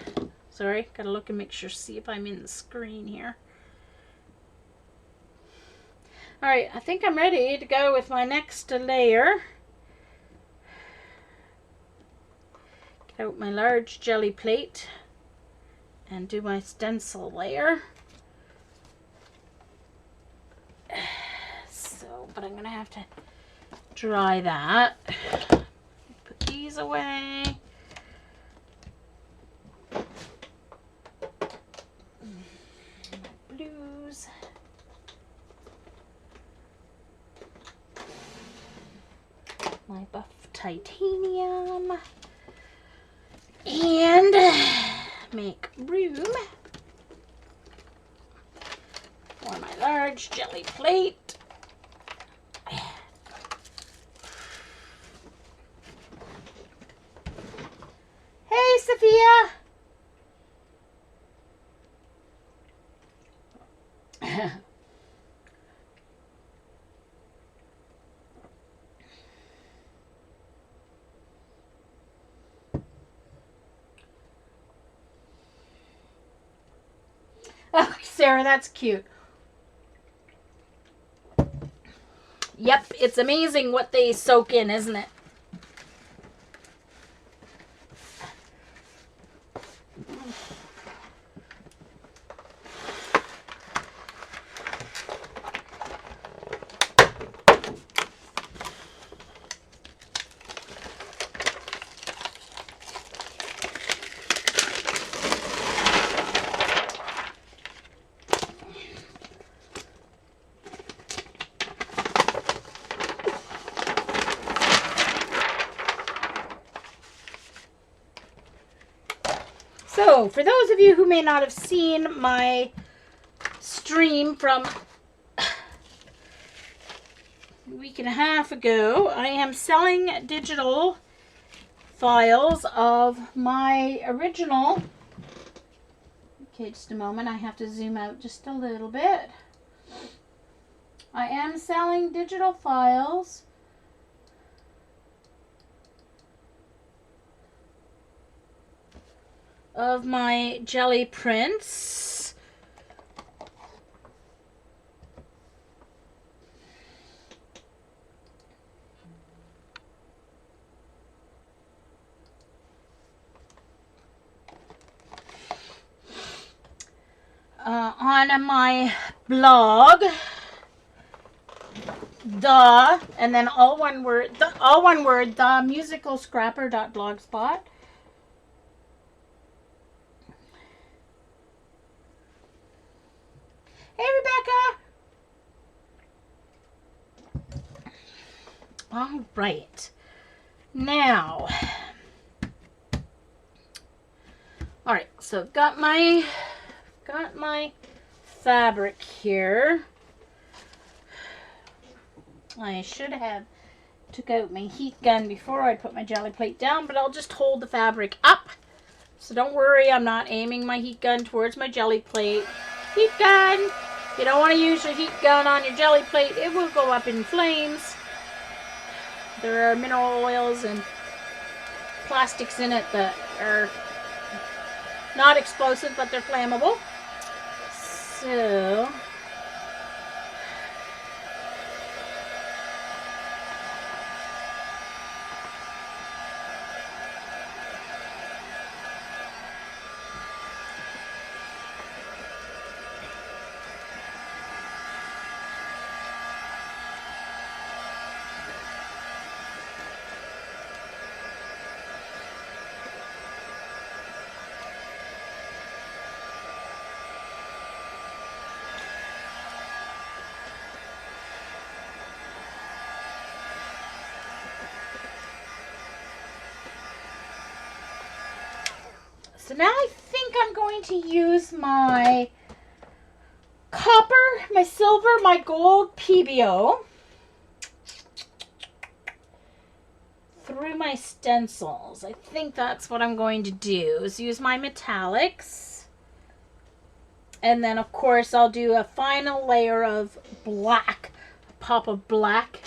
Sorry, gotta look and make sure, see if I'm in the screen here. Alright, I think I'm ready to go with my next layer. Get out my large jelly plate and do my stencil layer. So, but I'm going to have to dry that. Put these away. Blues. My buff titanium. And make room for my large jelly plate. Hey, Sophia. Oh, Sarah, that's cute. Yep, it's amazing what they soak in, isn't it? So, for those of you who may not have seen my stream from a week and a half ago, I am selling digital files of my original. Okay, just a moment. I have to zoom out just a little bit. I am selling digital files of my jelly prints. On my blog, and then all one word, the musicalscrapper.blogspot. Hey, Rebecca. All right. Now, all right. So got my fabric here. I should have took out my heat gun before I put my jelly plate down, but I'll just hold the fabric up. So don't worry, I'm not aiming my heat gun towards my jelly plate. Heat gun! You don't want to use your heat gun on your jelly plate. It will go up in flames. There are mineral oils and plastics in it that are not explosive, but they're flammable. So now I think I'm going to use my copper, my silver, my gold PBO through my stencils. I think that's what I'm going to do, is use my metallics. And then, of course, I'll do a final layer of black, a pop of black.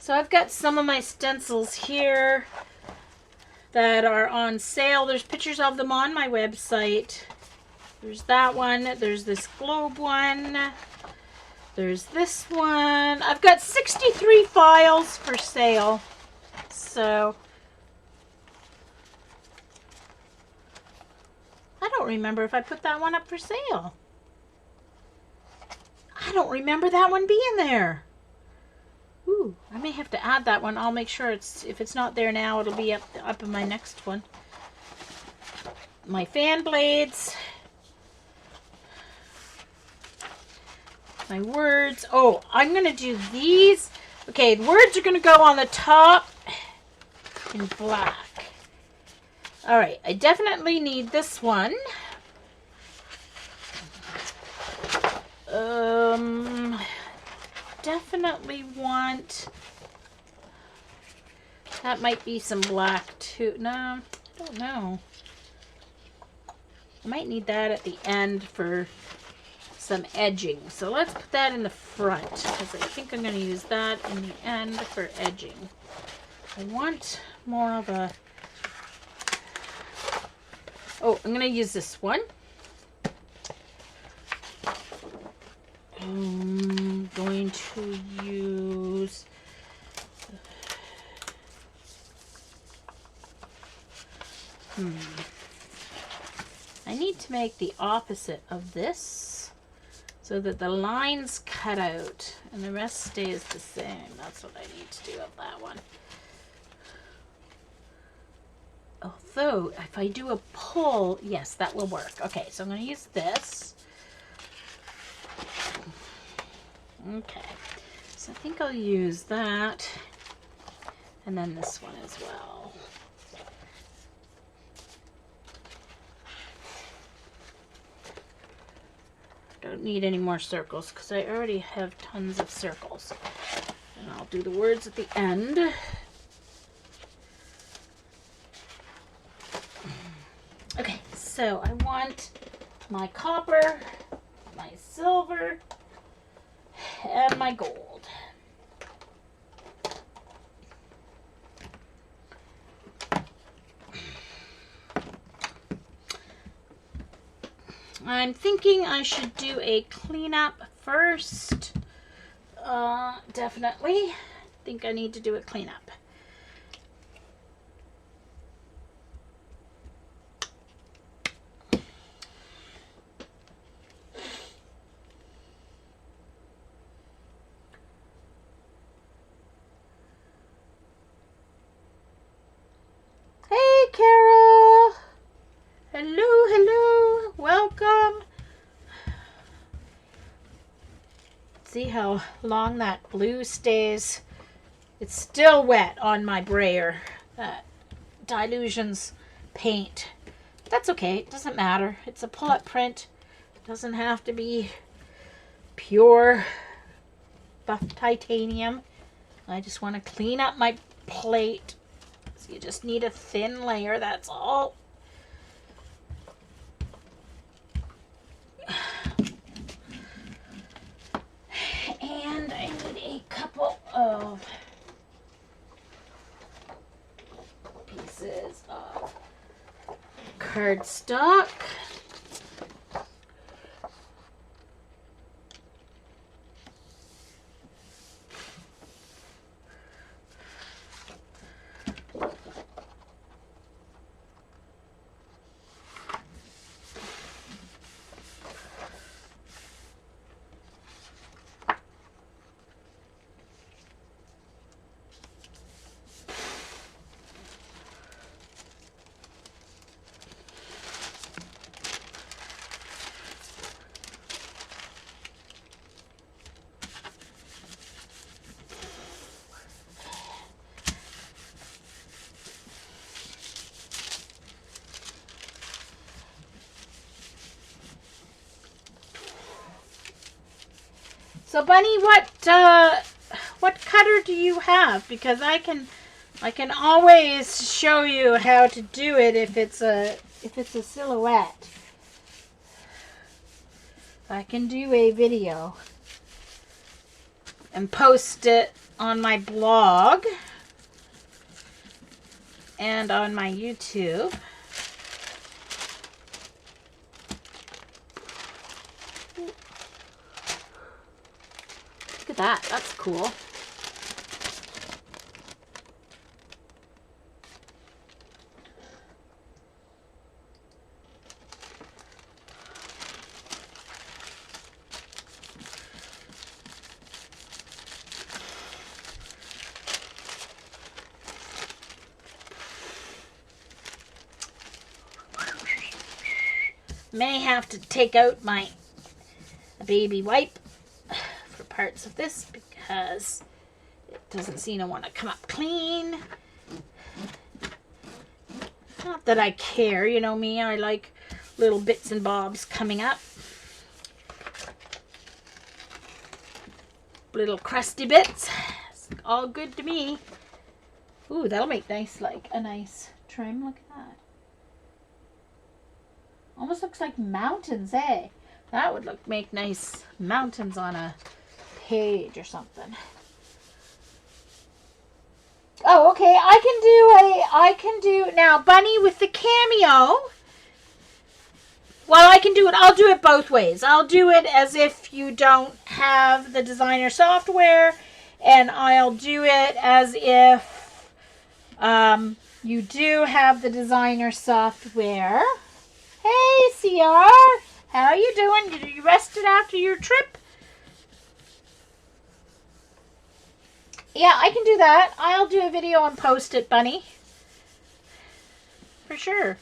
So I've got some of my stencils here that are on sale. There's pictures of them on my website. There's that one. There's this globe one. There's this one. I've got 63 files for sale. So I don't remember if I put that one up for sale. I don't remember that one being there. Ooh, I may have to add that one. I'll make sure if it's not there now, it'll be up in my next one. My fan blades. My words. Oh, I'm going to do these. Okay, the words are going to go on the top in black. All right, I definitely need this one. Definitely want, that might be some black too. No, I don't know. I might need that at the end for some edging. So let's put that in the front because I think I'm going to use that in the end for edging. I want more of a, oh, I'm going to use this one. I'm going to use I need to make the opposite of this so that the lines cut out and the rest stays the same. That's what I need to do of that one. Although, if I do a pull, yes, that will work. Okay, so I'm going to use this. Okay, so I think I'll use that and then this one as well. Don't need any more circles because I already have tons of circles. And I'll do the words at the end. Okay, so I want my copper, my silver, and my gold. I'm thinking I should do a cleanup first. Definitely. I think I need to do a cleanup. Hey, Carol. Hello, hello. Welcome. See how long that blue stays. It's still wet on my brayer. Dilutions paint. That's okay. It doesn't matter. It's a pull-up print. It doesn't have to be pure buff titanium. I just want to clean up my plate. So you just need a thin layer, that's all. And I need a couple of pieces of cardstock. So Bunny, what cutter do you have? Because I can always show you how to do it if it's a silhouette. I can do a video and post it on my blog. and on my YouTube. Look at that. That's cool. May have to take out my baby wipe for parts of this because it doesn't seem to want to come up clean. Not that I care, you know me, I like little bits and bobs coming up. Little crusty bits. It's all good to me. Ooh, that'll make nice, like a nice trim. Look at that. Almost looks like mountains, eh? That would make nice mountains on a page or something. Oh, okay. I can do now Bunny with the cameo. Well, I can do it. I'll do it both ways. I'll do it as if you don't have the designer software, and I'll do it as if you do have the designer software. Hey, CR, how are you doing? You rested after your trip? Yeah, I can do that. I'll do a video and post it, Bunny. For sure.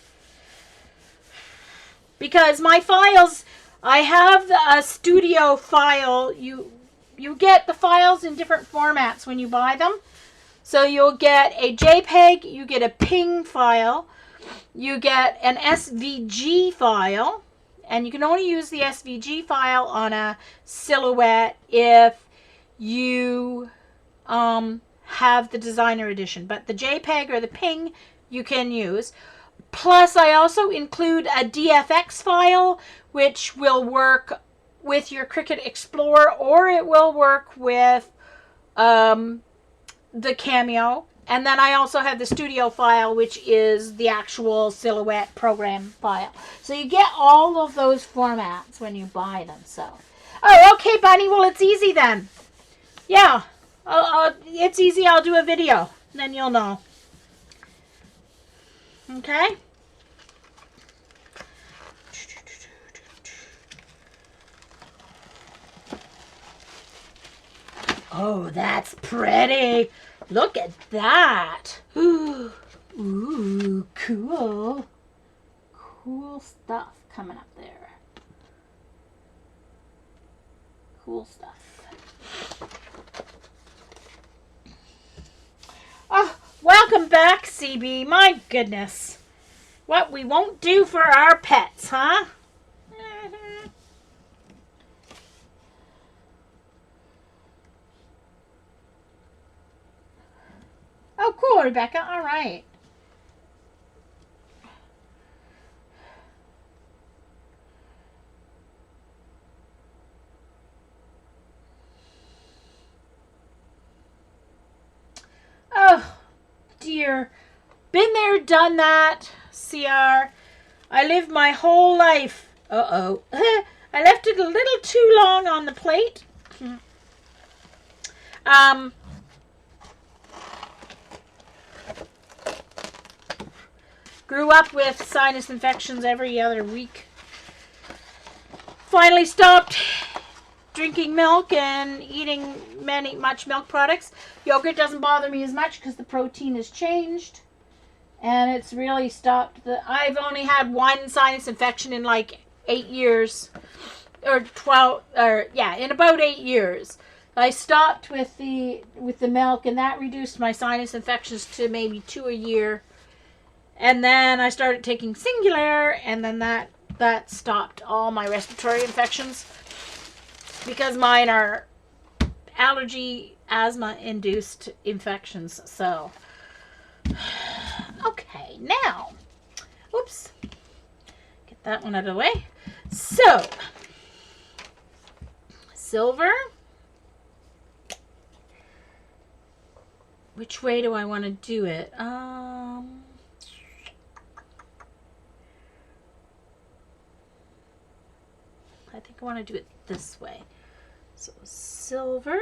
Because my files, I have a studio file. You get the files in different formats when you buy them. So you'll get a JPEG, you get a PNG file, you get an SVG file, and you can only use the SVG file on a silhouette if you have the designer edition. But the JPEG or the PNG you can use. Plus, I also include a DFX file, which will work with your Cricut Explorer, or it will work with the Cameo. And then I also have the studio file, which is the actual silhouette program file. So you get all of those formats when you buy them. So, oh, okay, Bunny. Well, it's easy then. Yeah, it's easy. I'll do a video. Then you'll know. Okay. Oh, that's pretty. Look at that. Ooh, cool. Cool stuff coming up there. Cool stuff. Oh, welcome back, CB. My goodness. What we won't do for our pets, huh? Oh, cool, Rebecca. All right. Oh, dear. Been there, done that, CR. I lived my whole life. Uh-oh. I left it a little too long on the plate. Grew up with sinus infections every other week. Finally stopped drinking milk and eating much milk products. Yogurt doesn't bother me as much because the protein has changed. And it's really stopped. I've only had one sinus infection in like 8 years. Or 12, or yeah, in about 8 years. I stopped with the milk, and that reduced my sinus infections to maybe 2 a year. And then I started taking Singular, and then that stopped all my respiratory infections because mine are allergy, asthma-induced infections. So, okay, now, oops, get that one out of the way. So, silver. Which way do I want to do it? I want to do it this way. So silver.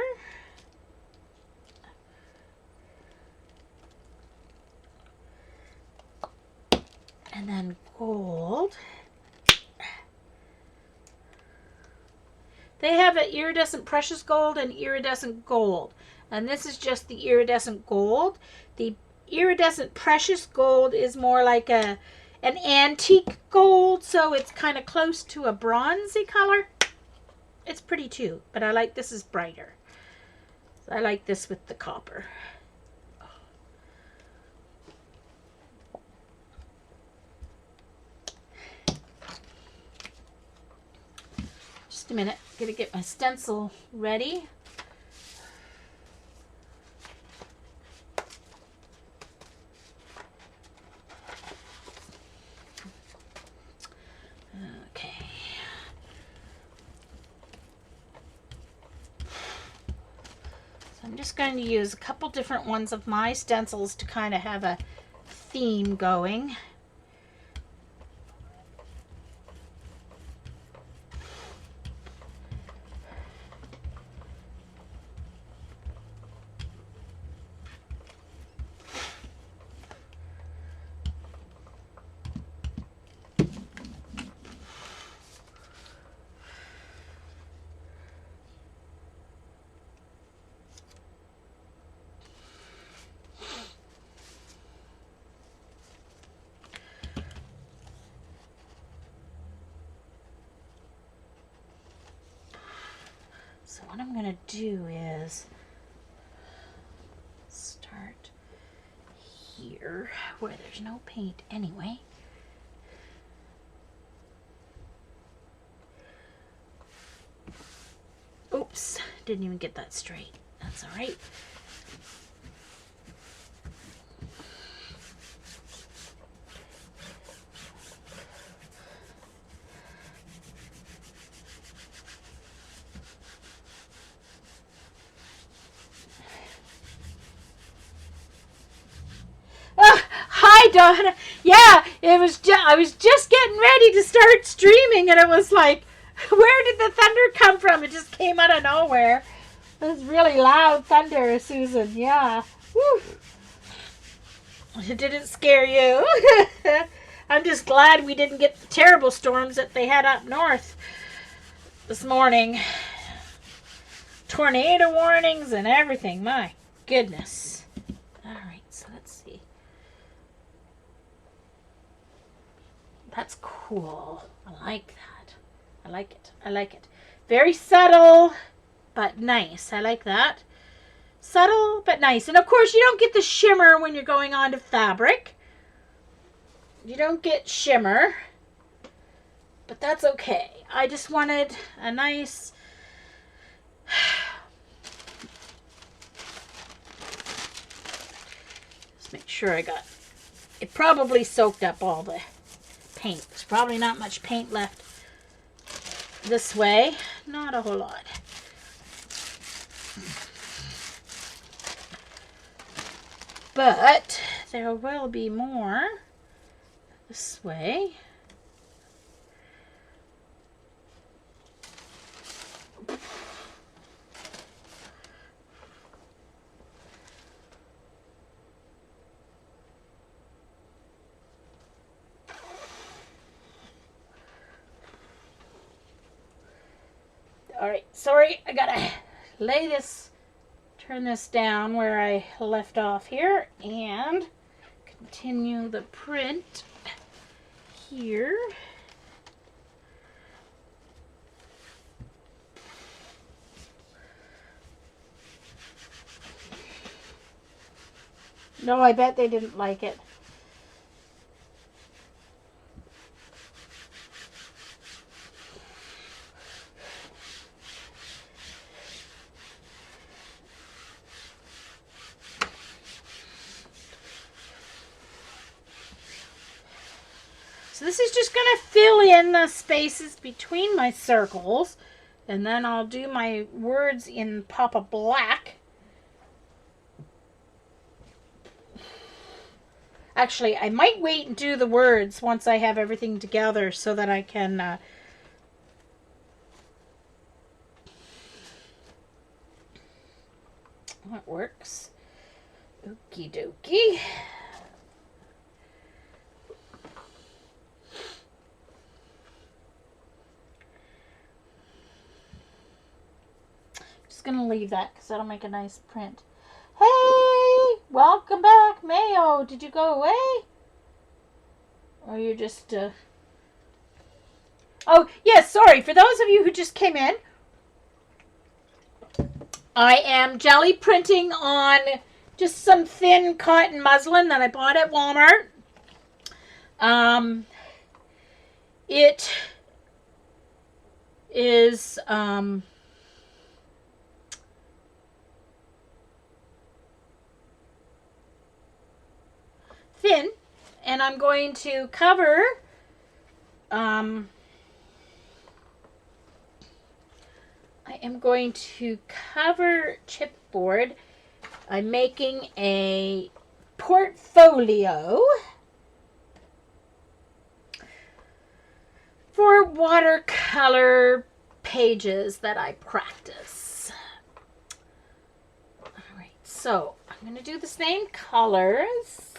And then gold. They have an iridescent precious gold and iridescent gold. And this is just the iridescent gold. The iridescent precious gold is more like an antique gold, so it's kind of close to a bronzy color. It's pretty too, but I like this is brighter. So I like this with the copper. Just a minute, gonna get my stencil ready. Okay. So I'm just going to use a couple different ones of my stencils to kind of have a theme going. So what I'm going to do is start here where there's no paint anyway. Oops, didn't even get that straight. That's all right. Hi, Donna. Yeah, it was. I was just getting ready to start streaming, and it was like, where did the thunder come from? It just came out of nowhere. It was really loud thunder, Susan. Yeah. Woo. It didn't scare you. I'm just glad we didn't get the terrible storms that they had up north this morning. Tornado warnings and everything. My goodness. All right, so let's see. That's cool. I like that. I like it. I like it. Very subtle, but nice. I like that. Subtle, but nice. And of course, you don't get the shimmer when you're going onto fabric. You don't get shimmer, but that's okay. I just wanted a nice... Just make sure I got... It probably soaked up all the paint. There's probably not much paint left this way. Not a whole lot. But there will be more this way. All right, sorry, I gotta lay this, turn this down where I left off here and continue the print here. No, I bet they didn't like it. So this is just going to fill in the spaces between my circles. And then I'll do my words in Papa Black. Actually, I might wait and do the words once I have everything together so that I can Okie dokie. Just gonna leave that because that'll make a nice print. Hey, welcome back, Mayo. Did you go away? Or you're just Oh, yes, sorry. For those of you who just came in, I am jelly printing on just some thin cotton muslin that I bought at Walmart. It is thin, and I'm going to cover I am going to cover chipboard. I'm making a portfolio for watercolor pages that I practice. All right, so I'm going to do the same colors.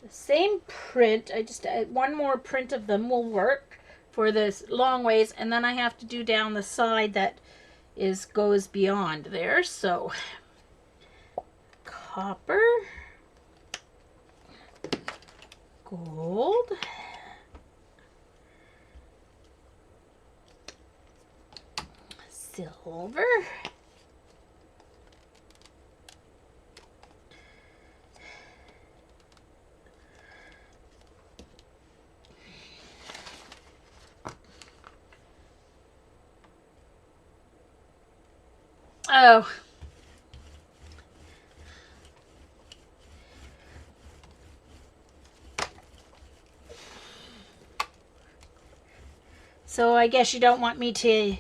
The same print. I just one more print of them will work for this long ways, and then I have to do down the side that goes beyond there. So copper, gold, silver, oh, so I guess you don't want me to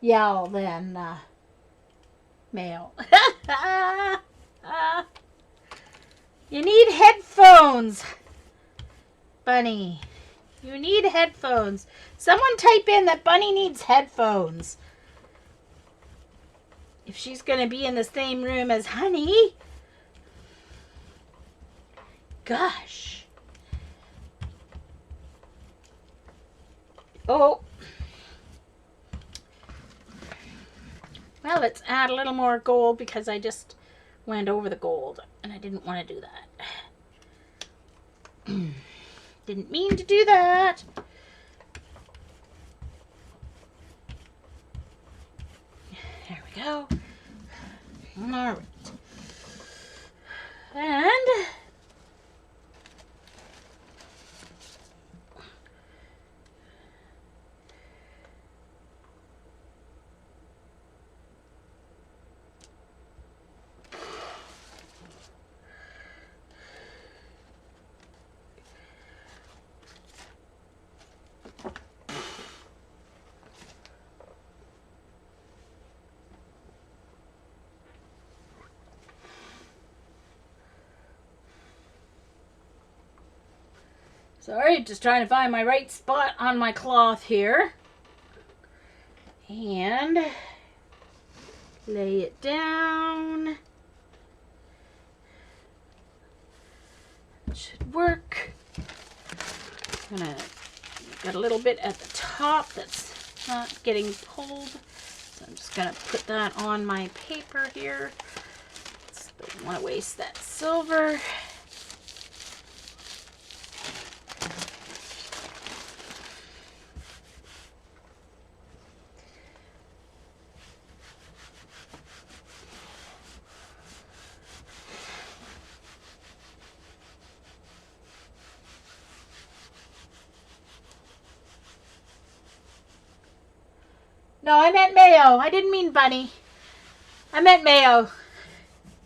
yell then, Mail. You need headphones, Bunny. You need headphones. Someone type in that Bunny needs headphones. If she's going to be in the same room as Honey. Gosh. Oh. Well, let's add a little more gold because I just went over the gold and I didn't want to do that. Didn't mean to do that. There we go. All right. And sorry, just trying to find my right spot on my cloth here. And lay it down. It should work. Got a little bit at the top that's not getting pulled. So I'm just gonna put that on my paper here. Don't want to waste that silver. No, I meant Mayo. I didn't mean Bunny. I meant Mayo.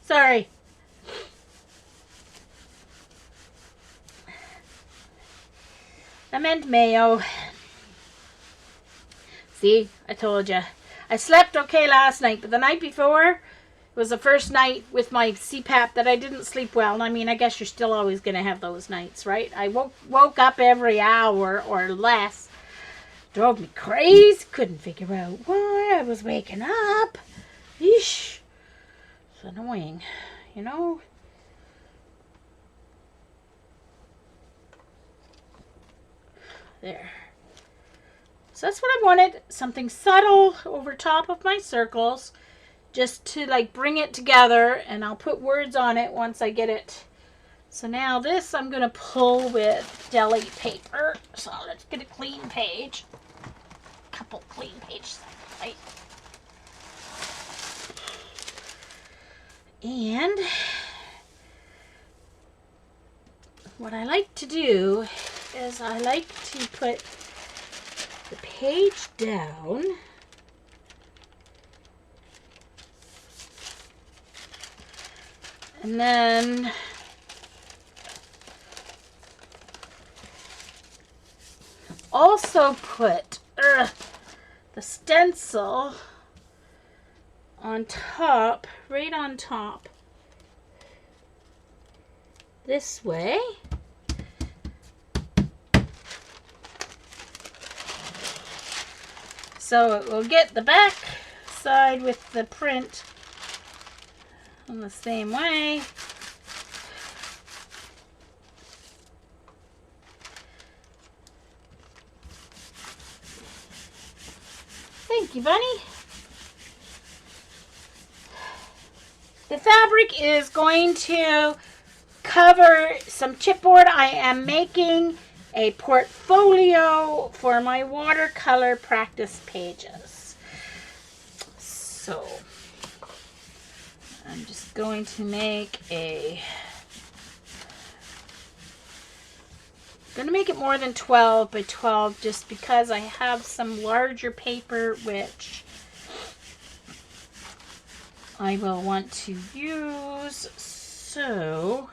Sorry. I meant Mayo. See, I told you. I slept okay last night, but the night before was the first night with my CPAP that I didn't sleep well. And I mean, I guess you're still always going to have those nights, right? I woke up every hour or less. Drove me crazy. Couldn't figure out why I was waking up. Yeesh. It's annoying, you know? There. So that's what I wanted. Something subtle over top of my circles. Just to like bring it together. And I'll put words on it once I get it. So now this I'm going to pull with Gelli paper. So let's get a clean page. A couple clean pages. Right? And what I like to do is I like to put the page down and then also put the stencil on top, right on top, this way. So it will get the back side with the print on the same way. Thank you, Bunny. The fabric is going to cover some chipboard. I am making a portfolio for my watercolor practice pages. So I'm just going to make going to make it more than 12 by 12 just because I have some larger paper which I will want to use. So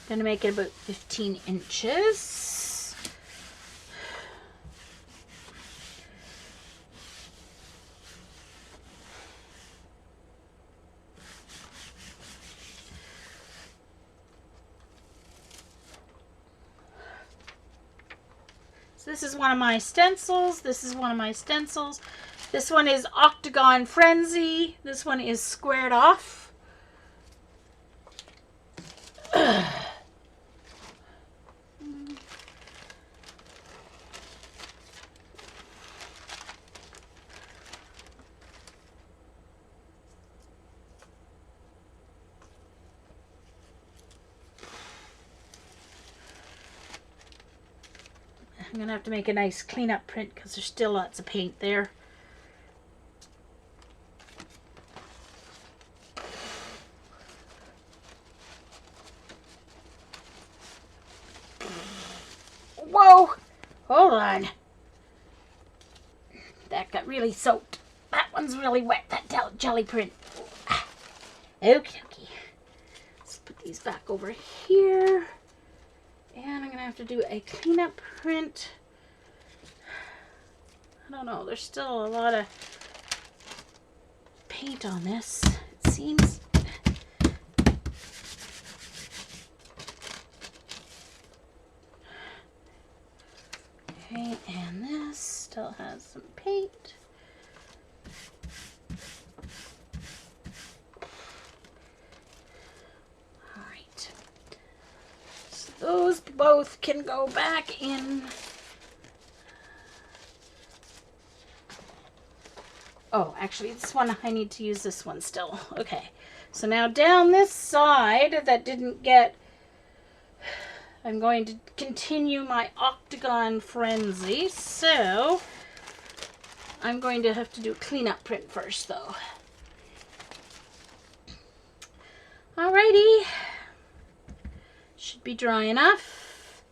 I'm going to make it about 15 inches. So this is one of my stencils. This is one of my stencils. This one is Octagon Frenzy. This one is Squared Off. I'm going to have to make a nice cleanup print because there's still lots of paint there. Whoa! Hold on. That got really soaked. That one's really wet, that Gelli print. Okay, okay. Let's put these back over here. And I'm going to have to do a cleanup print. I don't know. There's still a lot of paint on this, it seems. Okay, and this still has some paint. Those both can go back in. Oh, actually, this one, I need to use this one still. Okay, so now down this side that didn't get, I'm going to continue my Octagon Frenzy. So I'm going to have to do a cleanup print first, though. Alrighty. Should be dry enough.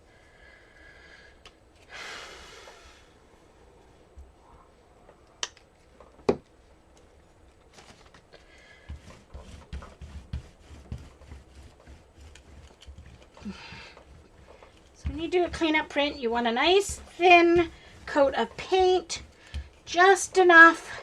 So when you do a cleanup print, you want a nice thin coat of paint, just enough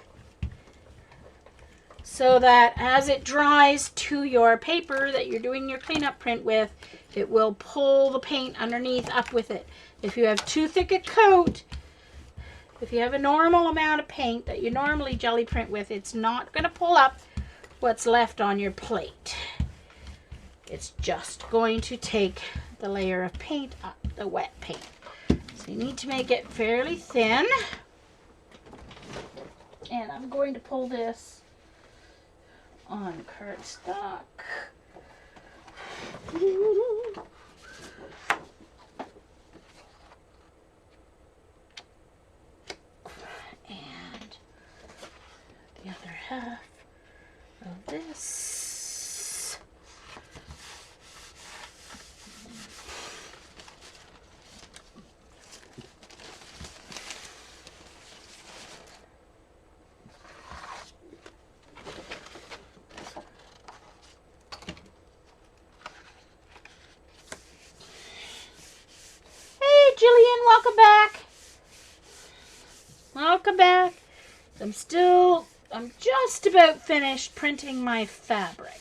so that as it dries to your paper that you're doing your cleanup print with, it will pull the paint underneath up with it. If you have too thick a coat, if you have a normal amount of paint that you normally jelly print with, it's not going to pull up what's left on your plate. It's just going to take the layer of paint up, the wet paint. So you need to make it fairly thin. And I'm going to pull this on cardstock. And the other half of this. Hey, Jillian, welcome back. Welcome back. I'm just about finished printing my fabric.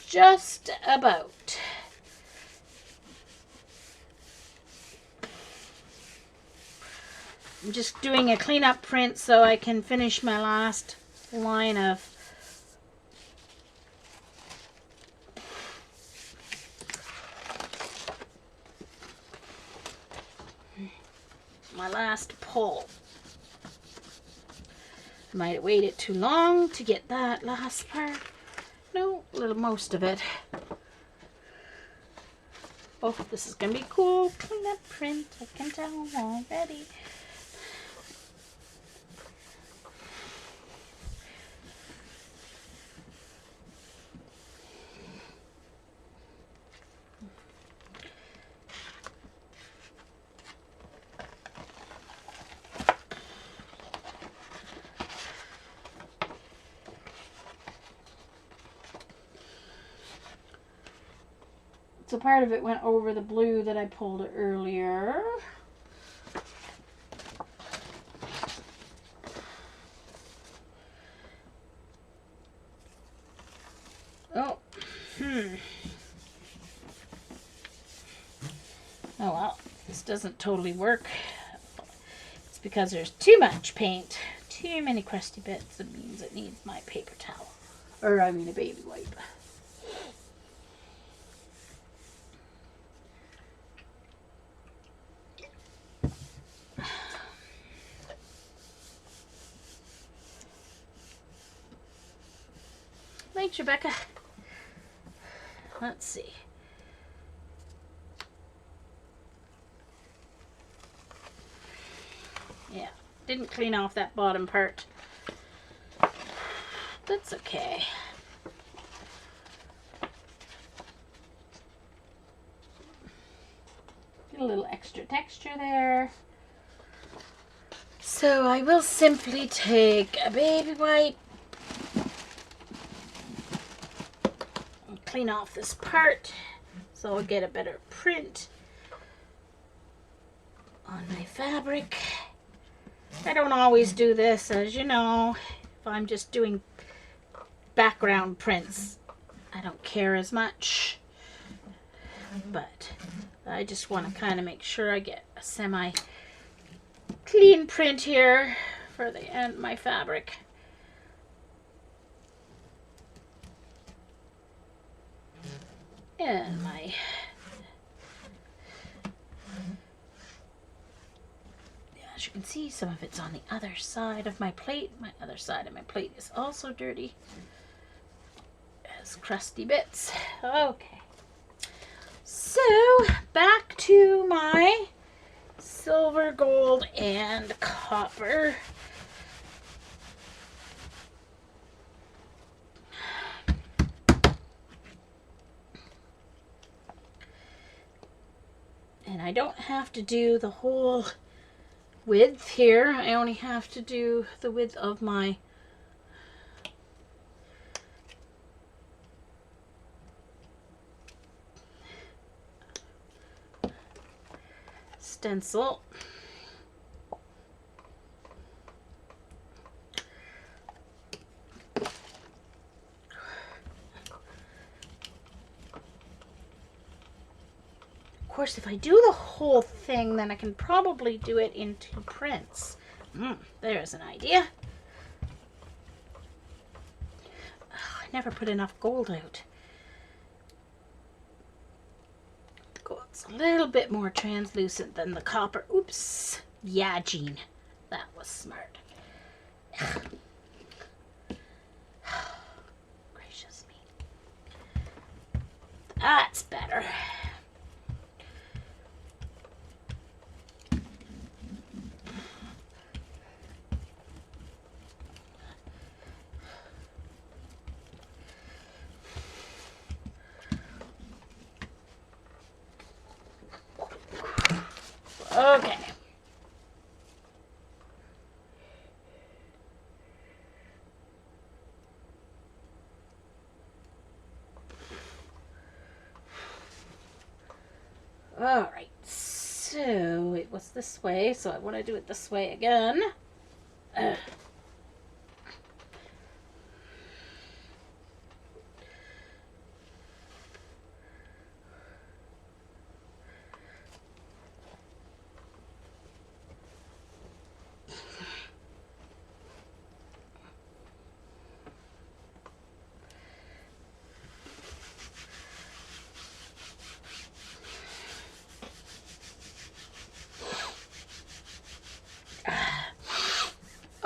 Just about. I'm just doing a cleanup print so I can finish my last line of my last pull. Might have waited too long to get that last part. No, most of it. Oh, this is gonna be cool. Cleanup print, I can tell already. So part of it went over the blue that I pulled earlier. Oh, Oh well, this doesn't totally work. It's because there's too much paint. Too many crusty bits. It means it needs my paper towel. Or I mean a baby wipe. Thanks, Rebecca. Let's see. Yeah, didn't clean off that bottom part. That's okay. Get a little extra texture there. So I will simply take a baby wipe and clean off this part so I'll get a better print on my fabric. I don't always do this, as you know. If I'm just doing background prints, I don't care as much. But I just want to kind of make sure I get a semi-clean print here for the end of my fabric. And my as you can see, some of it's on the other side of my plate. My other side of my plate is also dirty. Has crusty bits. Okay. So, back to my silver, gold, and copper. And I don't have to do the whole width here. I only have to do the width of my stencil. course, if I do the whole thing, then I can probably do it in 2 prints. There's an idea. I never put enough gold out. The gold's a little bit more translucent than the copper. Oops. Yeah, Jean. That was smart. Gracious me. That's better. Okay. All right. So it was this way, so I want to do it this way again.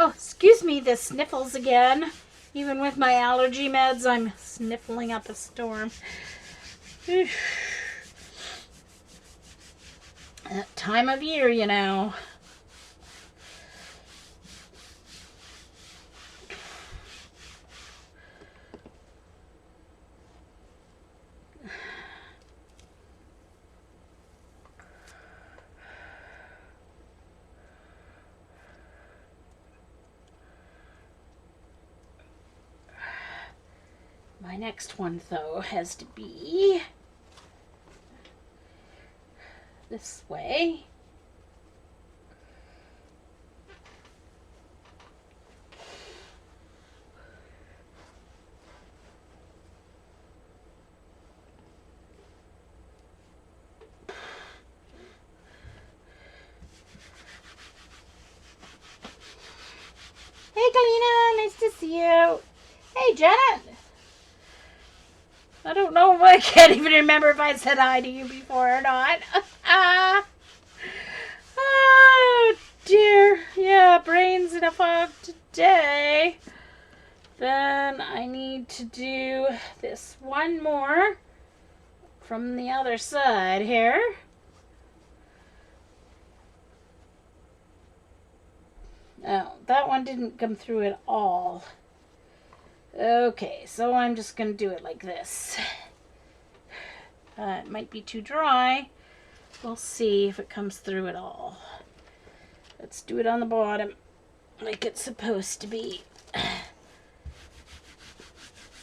Oh, excuse me, the sniffles again. Even with my allergy meds, I'm sniffling up a storm. That time of year, you know. My next one, though, has to be this way. Hey, Galina, nice to see you. Hey, Janet. I don't know, I can't even remember if I said hi to you before or not. Oh, dear. Yeah, brains in a fog today. Then I need to do this one more from the other side here. Oh, that one didn't come through at all. Okay, so I'm just going to do it like this. It might be too dry. We'll see if it comes through at all. Let's do it on the bottom like it's supposed to be.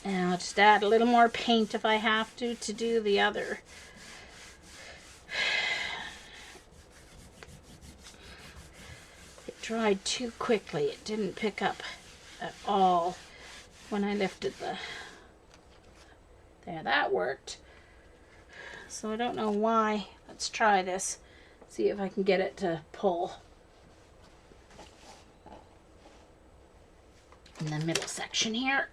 And I'll just add a little more paint if I have to do the other. It dried too quickly. It didn't pick up at all when I lifted the... There, that worked. So I don't know why. Let's try this. See if I can get it to pull. In the middle section here.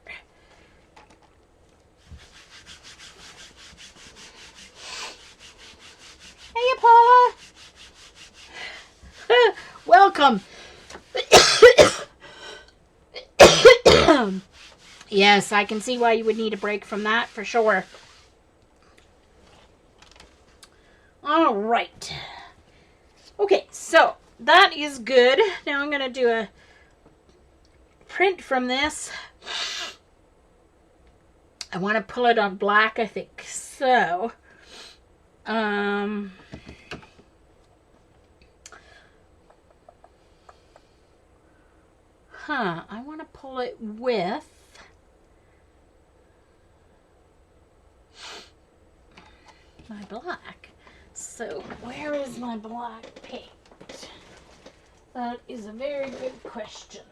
Hey, Paula. Welcome. Yes, I can see why you would need a break from that for sure. All right. Okay, so that is good. Now I'm going to do a print from this. I want to pull it on black, I think. So, I want to pull it with my black. So where is my black paint? That is a very good question.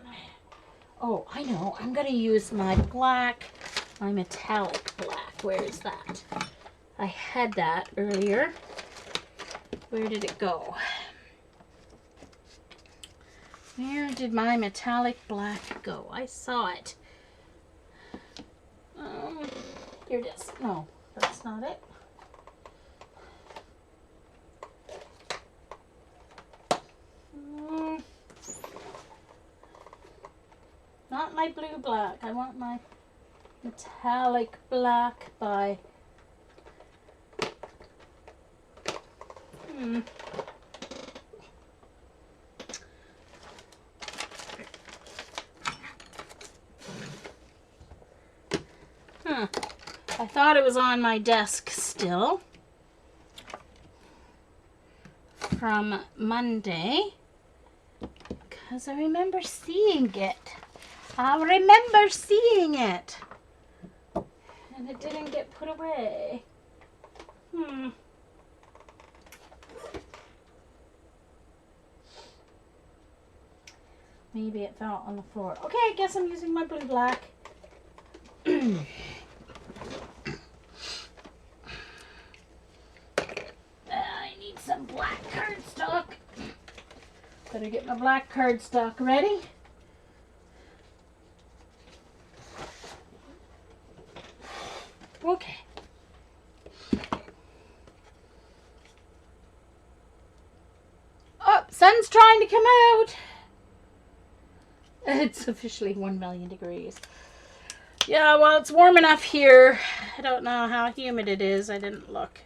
Oh, I know. I'm going to use my black, my metallic black. Where is that? I had that earlier. Where did it go? Where did my metallic black go? I saw it. Here it is. No, that's not it. Not my blue black. I want my metallic black by... I thought it was on my desk still from Monday because I remember seeing it. I remember seeing it. And it didn't get put away. Maybe it fell on the floor. Okay, I guess I'm using my blue black. I need some black cardstock. Better get my black cardstock ready. Okay. Oh, sun's trying to come out. It's officially 1 million degrees. Yeah, well, it's warm enough here. I don't know how humid it is. I didn't look.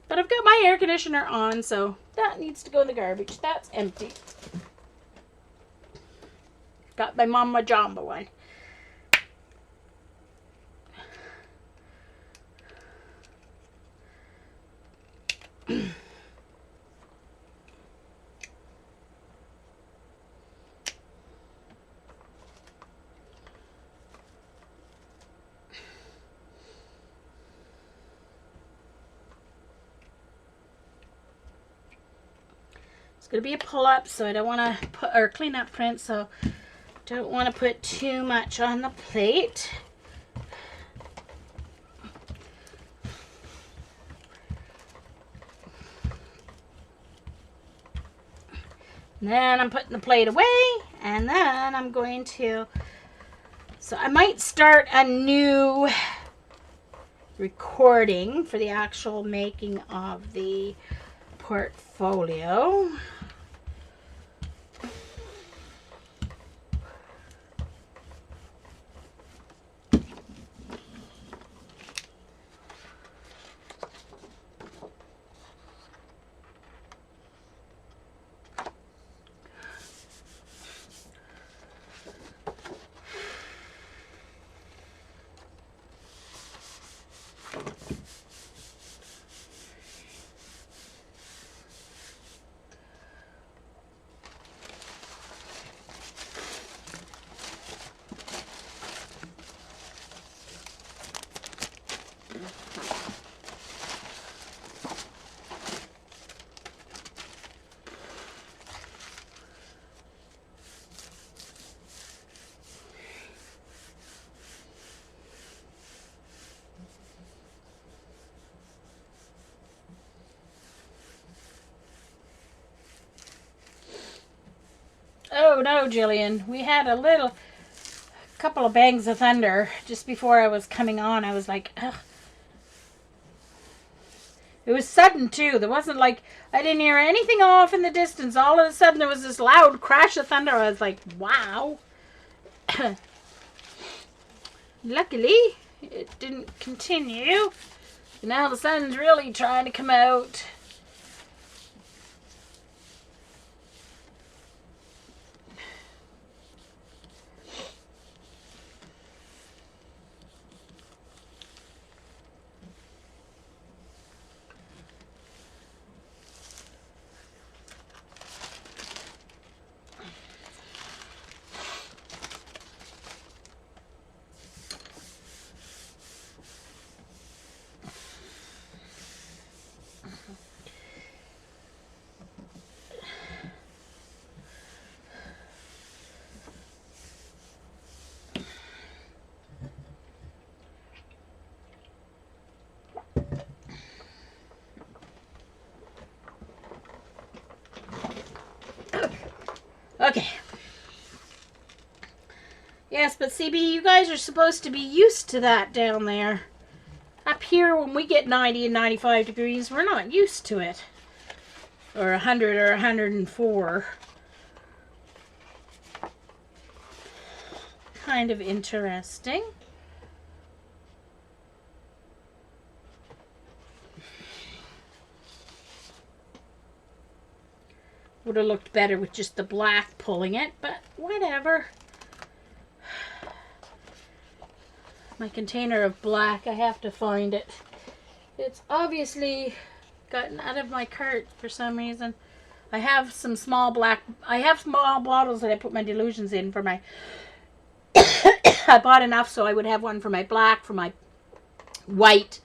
But I've got my air conditioner on, so that needs to go in the garbage. That's empty. Got my Mama Jamba one. It's going to be a pull-up, so I don't want to put, or clean up print, so don't want to put too much on the plate. And then I'm putting the plate away, and then I'm going to, so I might start a new recording for the actual making of the portfolio. Oh no, Jillian. We had a couple of bangs of thunder just before I was coming on. I was like, ugh. It was sudden too. There wasn't like, I didn't hear anything off in the distance. All of a sudden there was this loud crash of thunder. I was like, wow. Luckily, it didn't continue. Now the sun's really trying to come out. Okay. Yes, but CB, you guys are supposed to be used to that down there. Up here, when we get 90 and 95 degrees, we're not used to it. Or 100 or 104. Kind of interesting. Would have looked better with just the black pulling it, but whatever. My container of black, I have to find it. It's obviously gotten out of my cart for some reason. I have some small bottles that I put my dilutions in for my I bought enough so I would have one for my black, for my white,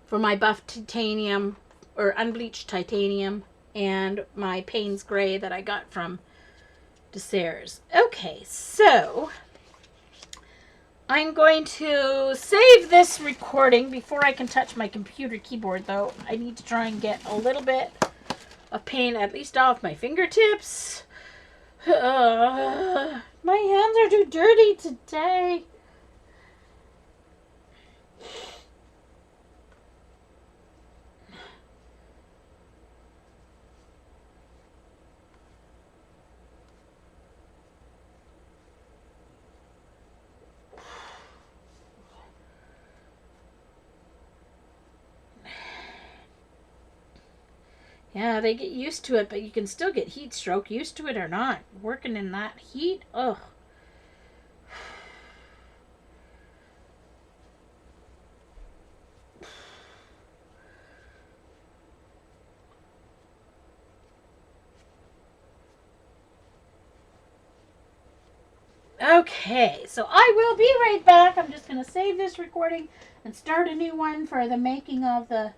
for my buff titanium or unbleached titanium, and my Payne's Gray that I got from Desserts. Okay, so I'm going to save this recording before I can touch my computer keyboard, though. I need to try and get a little bit of paint at least off my fingertips. My hands are too dirty today. Yeah, they get used to it, but you can still get heat stroke, used to it or not. Working in that heat, ugh. Okay, so I will be right back. I'm just going to save this recording and start a new one for the making of the